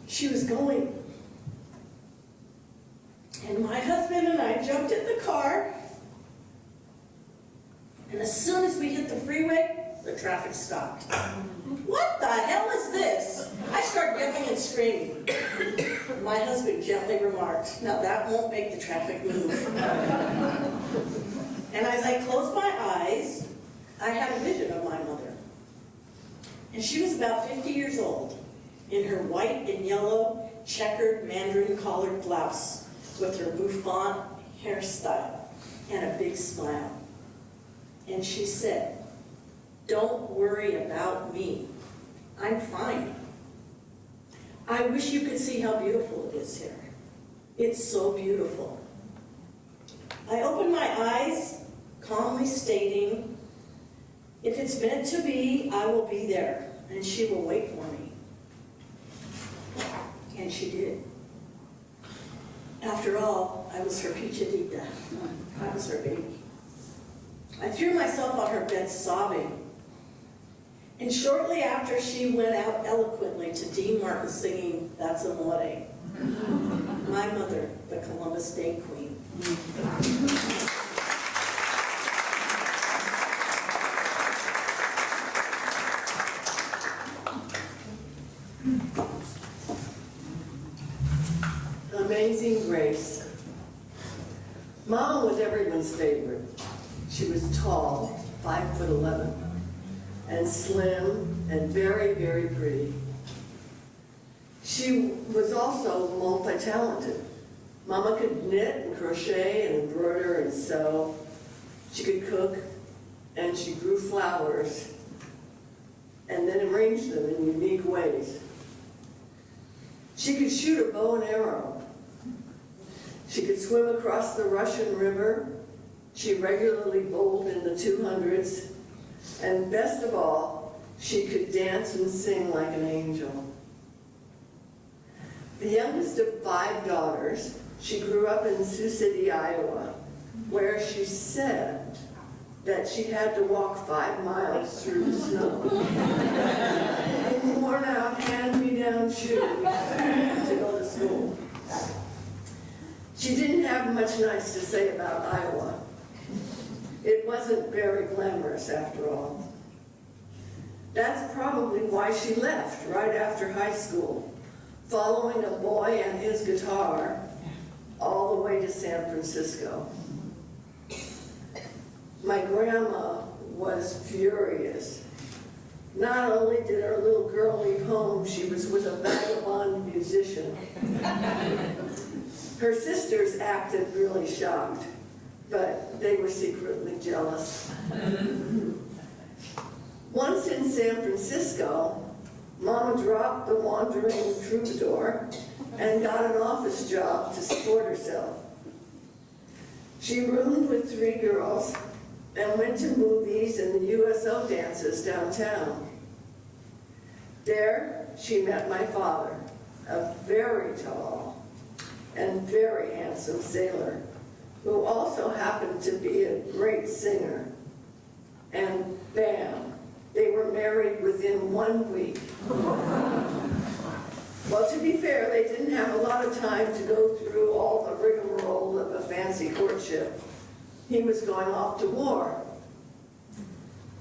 She was going. And my husband and I jumped in the car. And as soon as we hit the freeway, the traffic stopped. What the hell is this? I started yelling and screaming. My husband gently remarked, now that won't make the traffic move. And as I closed my eyes, I had a vision of my mother. And she was about 50 years old, in her white and yellow checkered mandarin collared blouse with her bouffant hairstyle and a big smile. And she said, "Don't worry about me. I'm fine. I wish you could see how beautiful it is here. It's so beautiful." I opened my eyes, calmly stating, "If it's meant to be, I will be there, and she will wait for me." And she did. After all, I was her pichadita. I was her baby. I threw myself on her bed sobbing. And shortly after, she went out eloquently to Dean Martin singing "That's Amore." My mother, the Columbus Day Queen. Amazing Grace. Mama was everyone's favorite. She was tall, 5'11", and slim and very, very pretty. She was also multi-talented. Mama could knit and crochet and embroider and sew. She could cook, and she grew flowers and then arranged them in unique ways. She could shoot a bow and arrow. She could swim across the Russian River. She regularly bowled in the 200s. And best of all, she could dance and sing like an angel. The youngest of 5 daughters, she grew up in Sioux City, Iowa, where she said that she had to walk 5 miles through the snow in worn-out, hand-me-down shoes to go to school. She didn't have much nice to say about Iowa. It wasn't very glamorous, after all. That's probably why she left right after high school, following a boy and his guitar all the way to San Francisco. My grandma was furious. Not only did our little girl leave home, she was with a vagabond musician. Her sisters acted really shocked, but they were secretly jealous. Once in San Francisco, Mama dropped the wandering troubadour and got an office job to support herself. She roomed with 3 girls and went to movies and the USO dances downtown. There, she met my father, a very tall and very handsome sailor, who also happened to be a great singer. And bam, they were married within 1 week. Well, to be fair, they didn't have a lot of time to go through all the rigmarole of a fancy courtship. He was going off to war.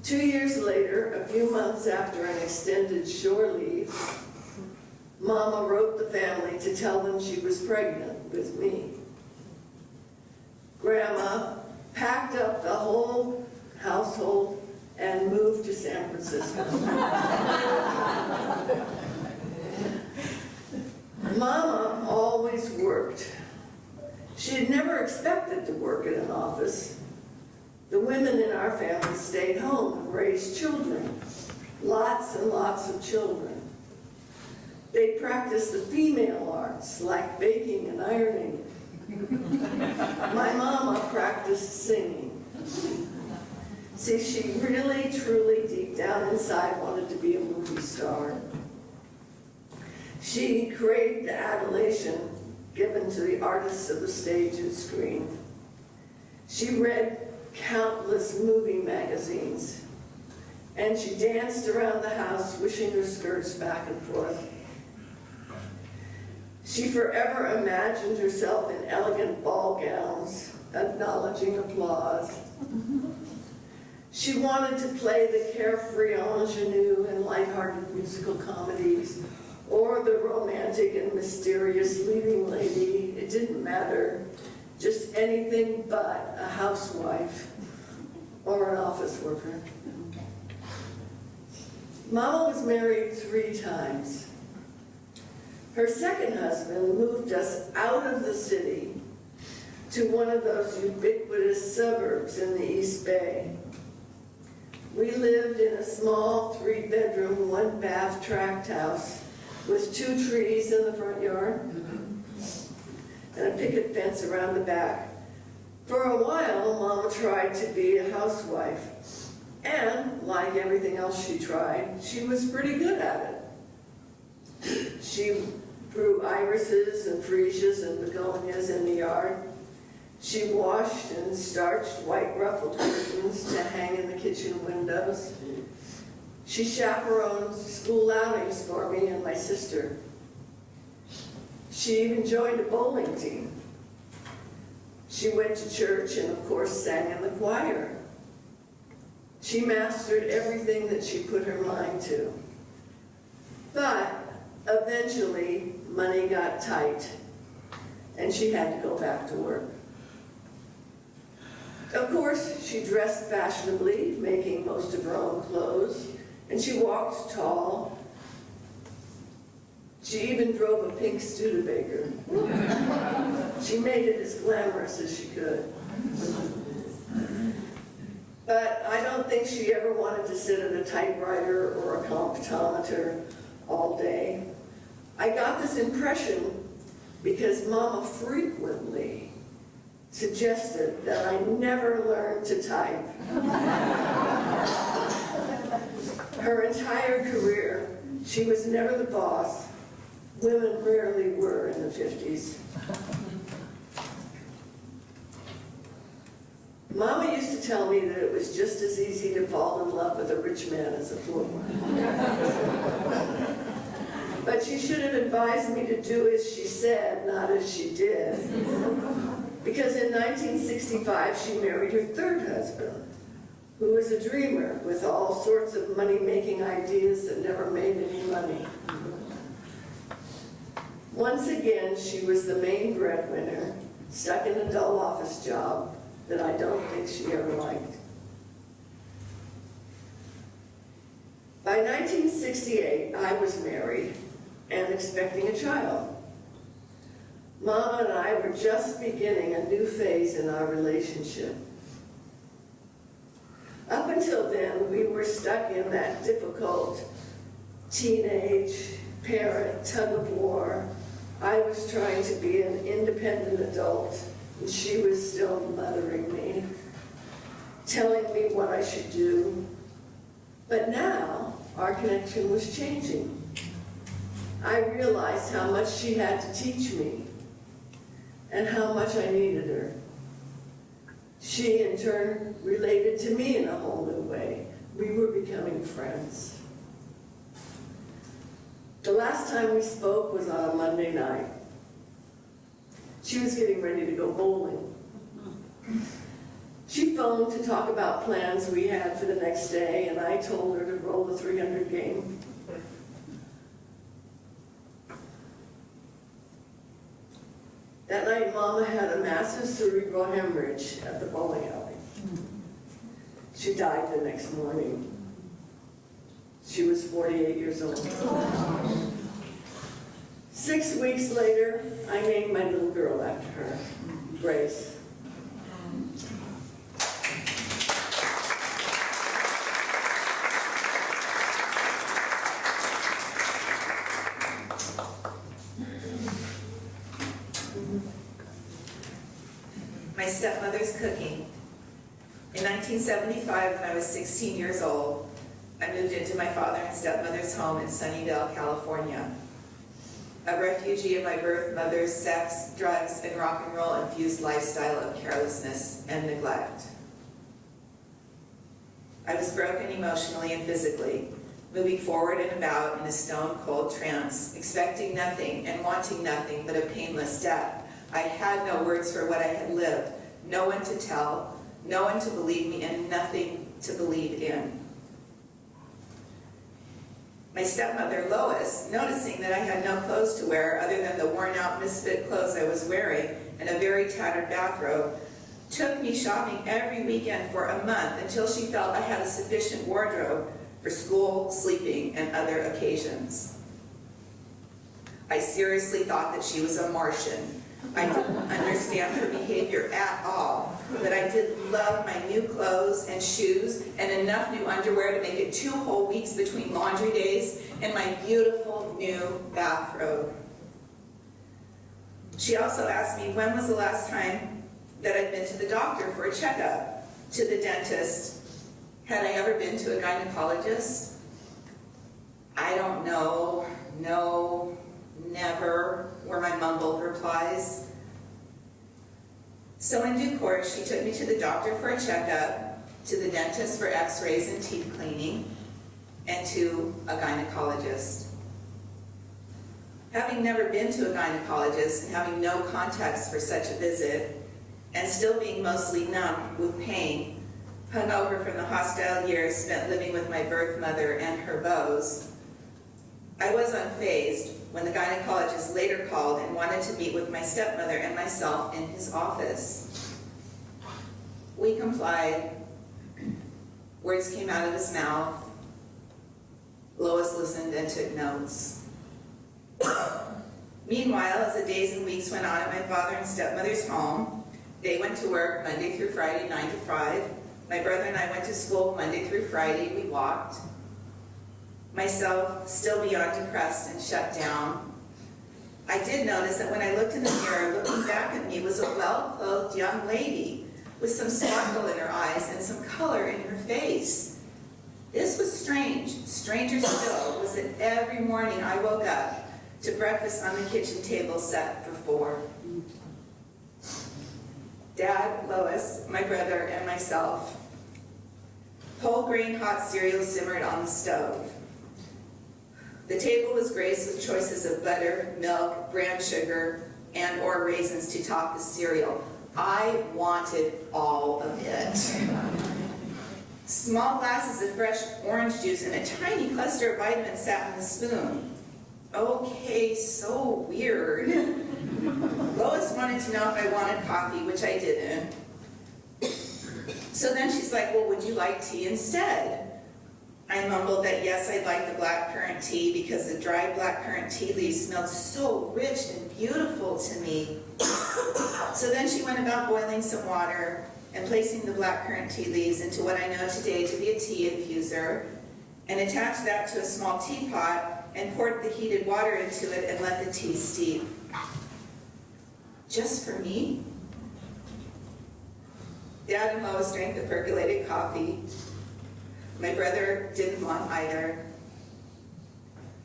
2 years later, a few months after an extended shore leave, Mama wrote the family to tell them she was pregnant with me. Grandma packed up the whole household and moved to San Francisco. Mama always worked. She had never expected to work in an office. The women in our family stayed home and raised children, lots and lots of children. They practiced the female arts, like baking and ironing. My mama practiced singing. See, she really, truly, deep down inside, wanted to be a movie star. She craved the adulation given to the artists of the stage and screen. She read countless movie magazines, and she danced around the house, wishing her skirts back and forth. She forever imagined herself in elegant ball gowns, acknowledging applause. She wanted to play the carefree ingenue in lighthearted musical comedies, or the romantic and mysterious leading lady. It didn't matter. Just anything but a housewife or an office worker. Mama was married 3 times. Her second husband moved us out of the city to one of those ubiquitous suburbs in the East Bay. We lived in a small 3-bedroom, 1-bath tract house with 2 trees in the front yard and a picket fence around the back. For a while, Mama tried to be a housewife, and like everything else she tried, she was pretty good at it. She grew irises and freesias and begonias in the yard. She washed and starched white ruffled curtains to hang in the kitchen windows. She chaperoned school outings for me and my sister. She even joined a bowling team. She went to church and, of course, sang in the choir. She mastered everything that she put her mind to. But eventually, money got tight, and she had to go back to work. Of course, she dressed fashionably, making most of her own clothes, and she walked tall. She even drove a pink Studebaker. She made it as glamorous as she could. But I don't think she ever wanted to sit at a typewriter or a comptometer all day. I got this impression because Mama frequently suggested that I never learn to type. Her entire career, she was never the boss. Women rarely were in the 50s. Mama used to tell me that it was just as easy to fall in love with a rich man as a poor one. But she should have advised me to do as she said, not as she did. Because in 1965, she married her 3rd husband, who was a dreamer with all sorts of money-making ideas that never made any money. Once again, she was the main breadwinner, stuck in a dull office job that I don't think she ever liked. By 1968, I was married and expecting a child. Mama and I were just beginning a new phase in our relationship. Up until then, we were stuck in that difficult teenage parent tug-of-war. I was trying to be an independent adult, and she was still mothering me, telling me what I should do. But now, our connection was changing. I realized how much she had to teach me, and how much I needed her. She, in turn, related to me in a whole new way. We were becoming friends. The last time we spoke was on a Monday night. She was getting ready to go bowling. She phoned to talk about plans we had for the next day, and I told her to roll the 300 game. That night, Mama had a massive cerebral hemorrhage at the bowling alley. She died the next morning. She was 48 years old. 6 weeks later, I named my little girl after her, Grace. my stepmother's cooking. In 1975, when I was 16 years old, I moved into my father and stepmother's home in Sunnyvale, California. A refugee of my birth mother's sex, drugs, and rock and roll infused lifestyle of carelessness and neglect. I was broken emotionally and physically, moving forward and about in a stone-cold trance, expecting nothing and wanting nothing but a painless death. I had no words for what I had lived, no one to tell, no one to believe me, and nothing to believe in. My stepmother, Lois, noticing that I had no clothes to wear other than the worn-out, misfit clothes I was wearing and a very tattered bathrobe, took me shopping every weekend for a month until she felt I had a sufficient wardrobe for school, sleeping, and other occasions. I seriously thought that she was a Martian. I didn't understand her behavior at all, but I did love my new clothes and shoes and enough new underwear to make it 2 whole weeks between laundry days and my beautiful new bathrobe. She also asked me when was the last time that I'd been to the doctor for a checkup, to the dentist. Had I ever been to a gynecologist? I don't know, no, never, were my mumbled replies. So in due course, she took me to the doctor for a checkup, to the dentist for x-rays and teeth cleaning, and to a gynecologist. Having never been to a gynecologist and having no context for such a visit, and still being mostly numb with pain, hungover from the hostile years spent living with my birth mother and her beaus, I was unfazed when the gynecologist later called and wanted to meet with my stepmother and myself in his office. We complied. Words came out of his mouth. Lois listened and took notes. Meanwhile, as the days and weeks went on at my father and stepmother's home, they went to work Monday through Friday, 9 to 5. My brother and I went to school Monday through Friday. We walked. Myself, still beyond depressed and shut down. I did notice that when I looked in the mirror, looking back at me was a well-clothed young lady with some sparkle in her eyes and some color in her face. This was strange. Stranger still was that every morning I woke up to breakfast on the kitchen table set for 4. Dad, Lois, my brother, and myself. Whole grain hot cereal simmered on the stove. The table was graced with choices of butter, milk, brown sugar, and or raisins to top the cereal. I wanted all of it. Small glasses of fresh orange juice and a tiny cluster of vitamins sat in the spoon. Okay, so weird. Lois wanted to know if I wanted coffee, which I didn't. So then she's like, well, would you like tea instead? I mumbled that yes, I'd like the blackcurrant tea because the dry blackcurrant tea leaves smelled so rich and beautiful to me. So then she went about boiling some water and placing the blackcurrant tea leaves into what I know today to be a tea infuser, and attached that to a small teapot and poured the heated water into it and let the tea steep. Just for me? Dad and Lois drank the percolated coffee. My brother didn't want either.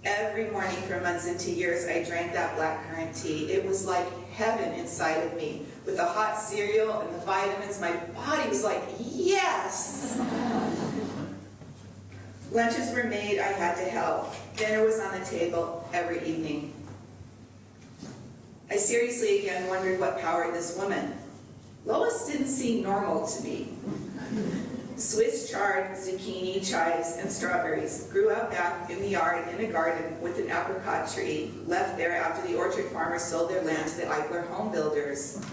Every morning for months into years, I drank that blackcurrant tea. It was like heaven inside of me. With the hot cereal and the vitamins, my body was like, yes! Lunches were made, I had to help. Dinner was on the table every evening. I seriously again wondered what powered this woman. Lois didn't seem normal to me. Swiss chard, zucchini, chives, and strawberries grew out back in the yard in a garden with an apricot tree left there after the orchard farmers sold their land to the Eichler home builders.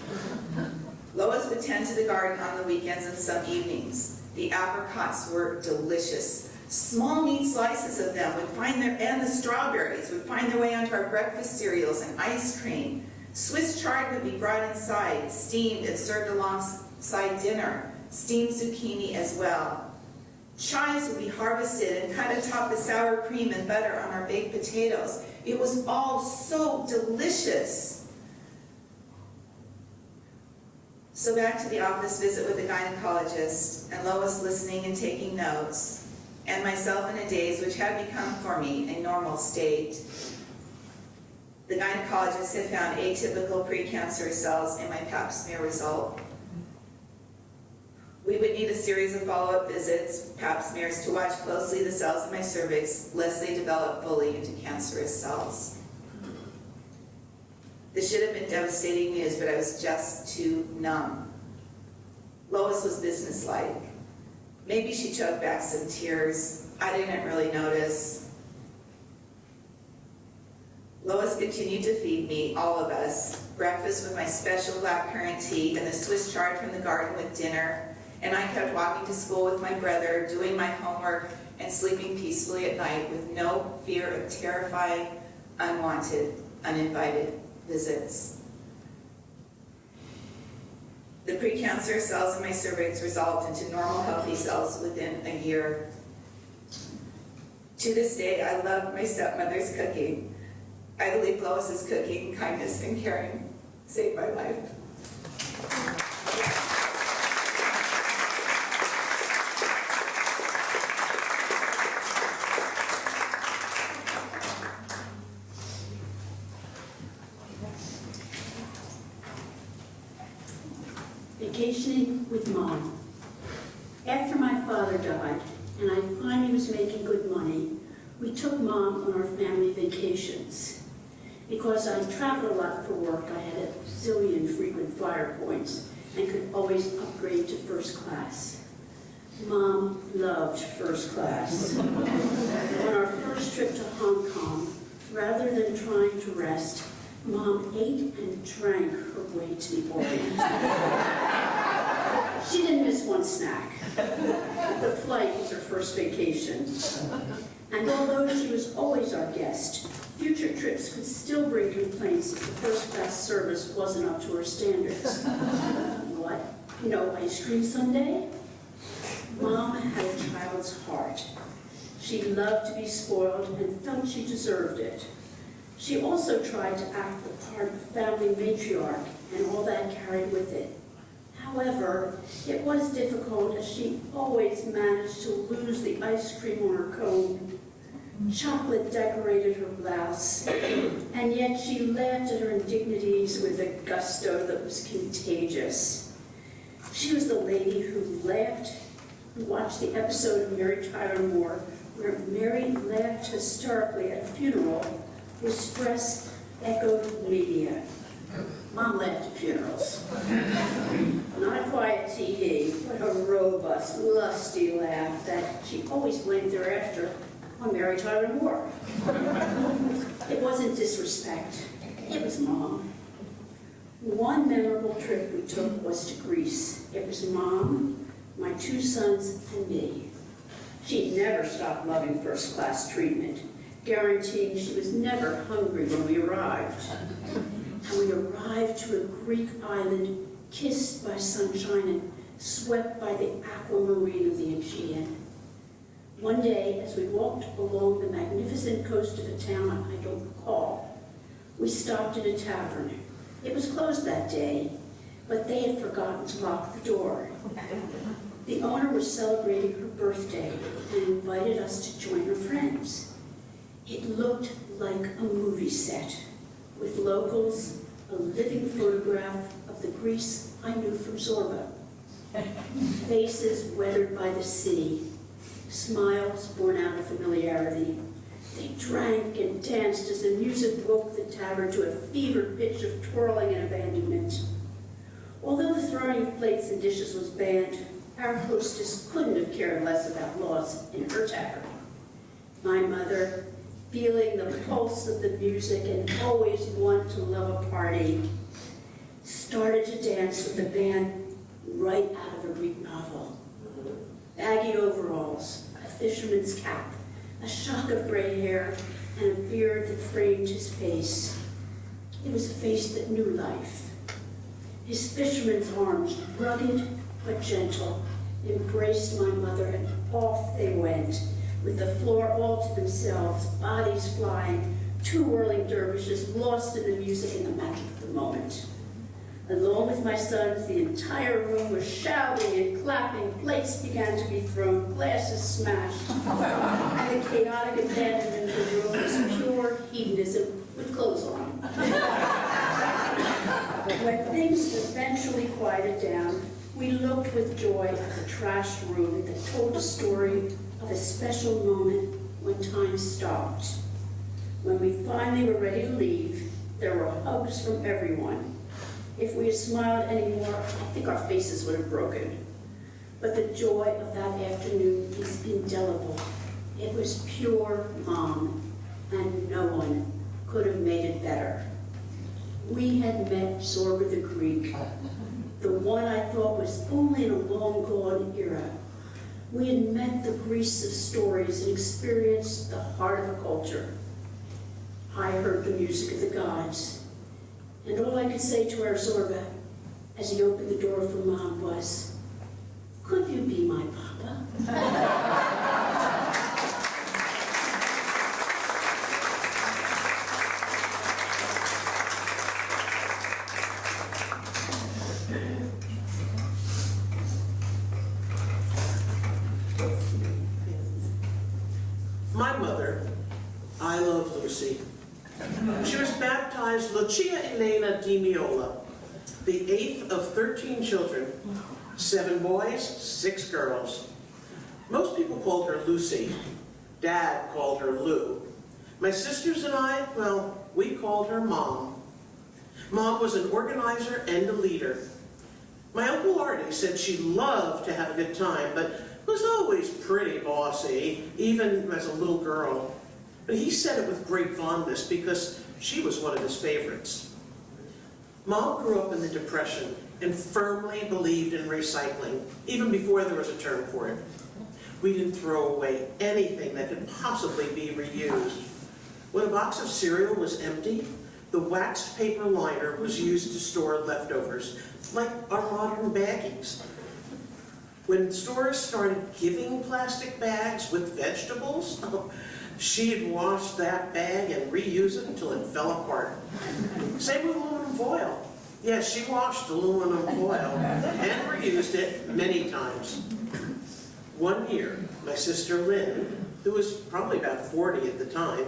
Lois would tend to the garden on the weekends and some evenings. The apricots were delicious. Small neat slices of them would find their, and the strawberries would find their way onto our breakfast cereals and ice cream. Swiss chard would be brought inside, steamed and served alongside dinner. Steamed zucchini as well. Chives would be harvested and cut atop the sour cream and butter on our baked potatoes. It was all so delicious. So back to the office visit with the gynecologist, and Lois listening and taking notes, and myself in a daze which had become for me a normal state. The gynecologist had found atypical precancerous cells in my pap smear result. We would need a series of follow-up visits, pap smears, to watch closely the cells in my cervix, lest they develop fully into cancerous cells. This should have been devastating news, but I was just too numb. Lois was businesslike. Maybe she choked back some tears. I didn't really notice. Lois continued to feed me, all of us, breakfast with my special blackcurrant tea and the Swiss chard from the garden with dinner, and I kept walking to school with my brother, doing my homework, and sleeping peacefully at night with no fear of terrifying, unwanted, uninvited visits. The precancerous cells in my cervix resolved into normal, healthy cells within a year. To this day, I love my stepmother's cooking. I believe Lois's cooking, kindness, and caring saved my life. Vacationing with Mom. After my father died, and I finally was making good money, we took Mom on our family vacations. Because I traveled a lot for work, I had a zillion frequent flyer points and could always upgrade to first class. Mom loved first class. On our first trip to Hong Kong, rather than trying to rest, Mom ate and drank her way to the Orient. She didn't miss one snack. The flight was her first vacation. And although she was always our guest, future trips could still bring complaints if the first-class service wasn't up to her standards. What? No ice cream sundae? Mom had a child's heart. She loved to be spoiled and felt she deserved it. She also tried to act the part of family matriarch and all that carried with it. However, it was difficult as she always managed to lose the ice cream on her cone. Chocolate decorated her blouse, and yet she laughed at her indignities with a gusto that was contagious. She was the lady who laughed, who watched the episode of Mary Tyler Moore where Mary laughed hysterically at a funeral with stress echoed media. Mom laughed at funerals. Not a quiet TD, but a robust, lusty laugh that she always blamed thereafter on Mary Tyler Moore. It wasn't disrespect, it was Mom. One memorable trip we took was to Greece. It was Mom, my 2 sons, and me. She'd never stopped loving first-class treatment, guaranteeing she was never hungry when we arrived. And we arrived to a Greek island kissed by sunshine and swept by the aquamarine of the Aegean. One day, as we walked along the magnificent coast of a town I don't recall, we stopped at a tavern. It was closed that day, but they had forgotten to lock the door. The owner was celebrating her birthday and invited us to join her friends. It looked like a movie set, with locals, a living photograph of the Greece I knew from Zorba. Faces weathered by the sea, smiles born out of familiarity. They drank and danced as the music woke the tavern to a fevered pitch of twirling and abandonment. Although the throwing of plates and dishes was banned, our hostess couldn't have cared less about laws in her tavern. My mother, feeling the pulse of the music and always one to love a party, started to dance with the band right out of a Greek novel. Baggy overalls, a fisherman's cap, a shock of gray hair, and a beard that framed his face. It was a face that knew life. His fisherman's arms, rugged but gentle, embraced my mother, and off they went, with the floor all to themselves, bodies flying, 2 whirling dervishes lost in the music and the magic of the moment. Along with my sons, the entire room was shouting and clapping, plates began to be thrown, glasses smashed, and the chaotic abandonment of the room was pure hedonism with clothes on. When things eventually quieted down, we looked with joy at the trashed room that told a story of a special moment when time stopped. When we finally were ready to leave, there were hugs from everyone. If we had smiled anymore, I think our faces would have broken. But the joy of that afternoon is indelible. It was pure Mom, and no one could have made it better. We had met Zorba the Greek, the one I thought was only in a long-gone era. We had met the Greece of stories and experienced the heart of a culture. I heard the music of the gods, and all I could say to our Zorba as he opened the door for Mom was, "Could you be my papa?" My mother, I love Lucy. She was baptized Lucia Elena Di Miola, the 8th of 13 children, 7 boys, 6 girls. Most people called her Lucy. Dad called her Lou. My sisters and I, well, we called her Mom. Mom was an organizer and a leader. My Uncle Artie said she loved to have a good time, but was always pretty bossy, even as a little girl. But he said it with great fondness because she was one of his favorites. Mom grew up in the Depression and firmly believed in recycling, even before there was a term for it. We didn't throw away anything that could possibly be reused. When a box of cereal was empty, the waxed paper liner was used to store leftovers, like our modern baggies. When stores started giving plastic bags with vegetables, she'd wash that bag and reuse it until it fell apart. Same with aluminum foil. Yes, she washed aluminum foil and reused it many times. One year, my sister Lynn, who was probably about 40 at the time,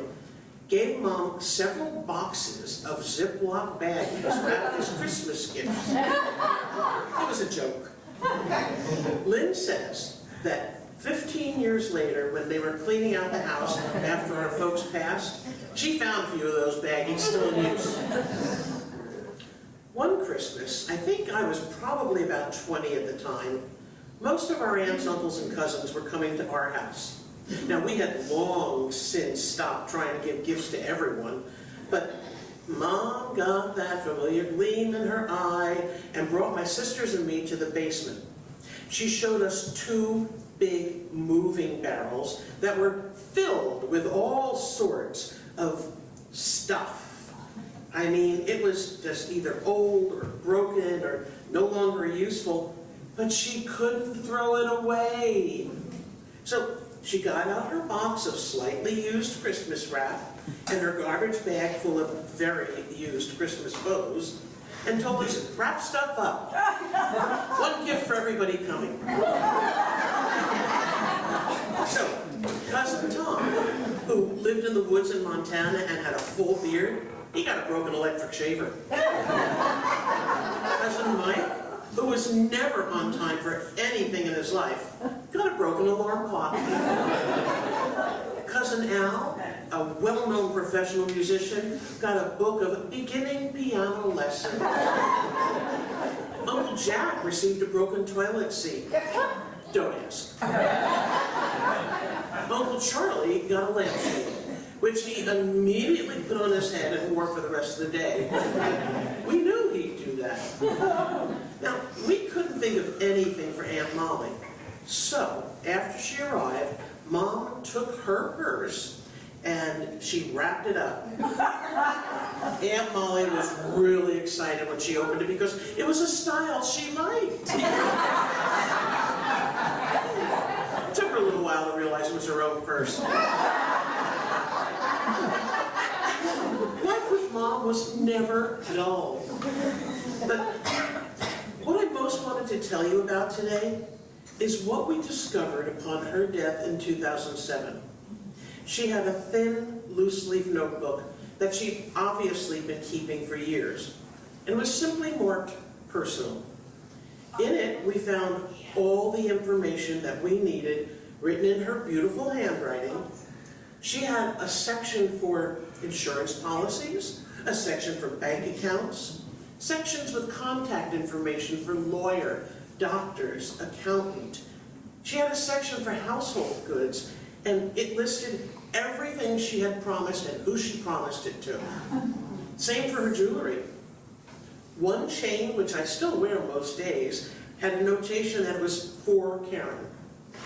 gave Mom several boxes of Ziploc baggies wrapped as Christmas gifts. It was a joke. Lynn says that 15 years later, when they were cleaning out the house after our folks passed, she found a few of those baggies still in use. One Christmas, I think I was probably about 20 at the time, most of our aunts, uncles, and cousins were coming to our house. Now, we had long since stopped trying to give gifts to everyone, but Mom got that familiar gleam in her eye and brought my sisters and me to the basement. She showed us 2 big moving barrels that were filled with all sorts of stuff. I mean, it was just either old or broken or no longer useful, but she couldn't throw it away. So she got out her box of slightly used Christmas wrap and her garbage bag full of very used Christmas bows and told us, "Wrap stuff up. One gift for everybody coming." So, Cousin Tom, who lived in the woods in Montana and had a full beard, he got a broken electric shaver. Cousin Mike, who was never on time for anything in his life, got a broken alarm clock. Cousin Al, a well-known professional musician, got a book of beginning piano lessons. Uncle Jack received a broken toilet seat. Don't ask. Uncle Charlie got a lampshade, which he immediately put on his head and wore for the rest of the day. We knew he'd do that. Now, we couldn't think of anything for Aunt Molly. So, after she arrived, Mom took her purse and she wrapped it up. Aunt Molly was really excited when she opened it because it was a style she liked. It took her a little while to realize it was her own purse. Life with Mom was never dull. But to tell you about today is what we discovered upon her death in 2007. She had a thin, loose-leaf notebook that she'd obviously been keeping for years, and was simply marked personal. In it, we found all the information that we needed written in her beautiful handwriting. She had a section for insurance policies, a section for bank accounts, sections with contact information for lawyer, doctors, accountant. She had a section for household goods, and it listed everything she had promised and who she promised it to. Same for her jewelry. One chain, which I still wear most days, had a notation that was for Karen.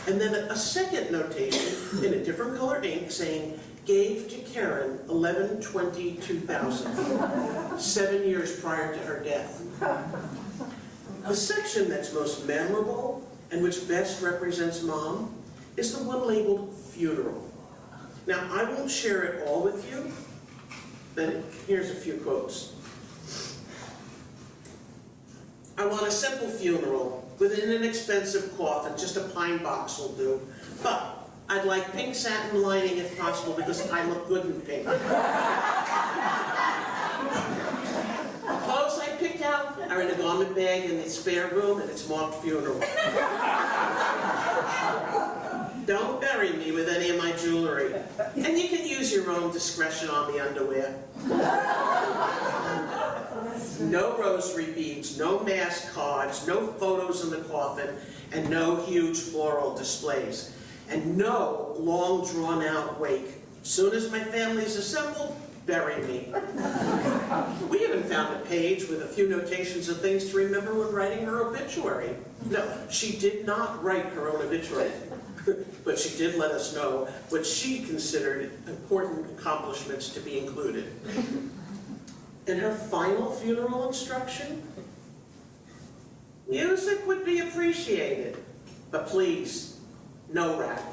And then a second notation in a different color ink saying, gave to Karen 11/20/2000, 7 years prior to her death. The section that's most memorable and which best represents Mom is the one labeled funeral. Now, I won't share it all with you, but here's a few quotes. I want a simple funeral with an inexpensive coffin, just a pine box will do. But I'd like pink satin lining if possible because I look good in pink. The clothes I picked out are in a garment bag in the spare room and it's marked funeral. Don't bury me with any of my jewelry. And you can use your own discretion on the underwear. No rosary beads, no mask cards, no photos in the coffin, and no huge floral displays. And no long drawn-out wake. Soon as my family's assembled, bury me. We even found a page with a few notations of things to remember when writing her obituary. No, she did not write her own obituary, but she did let us know what she considered important accomplishments to be included. In her final funeral instruction, music would be appreciated, but please, no rap.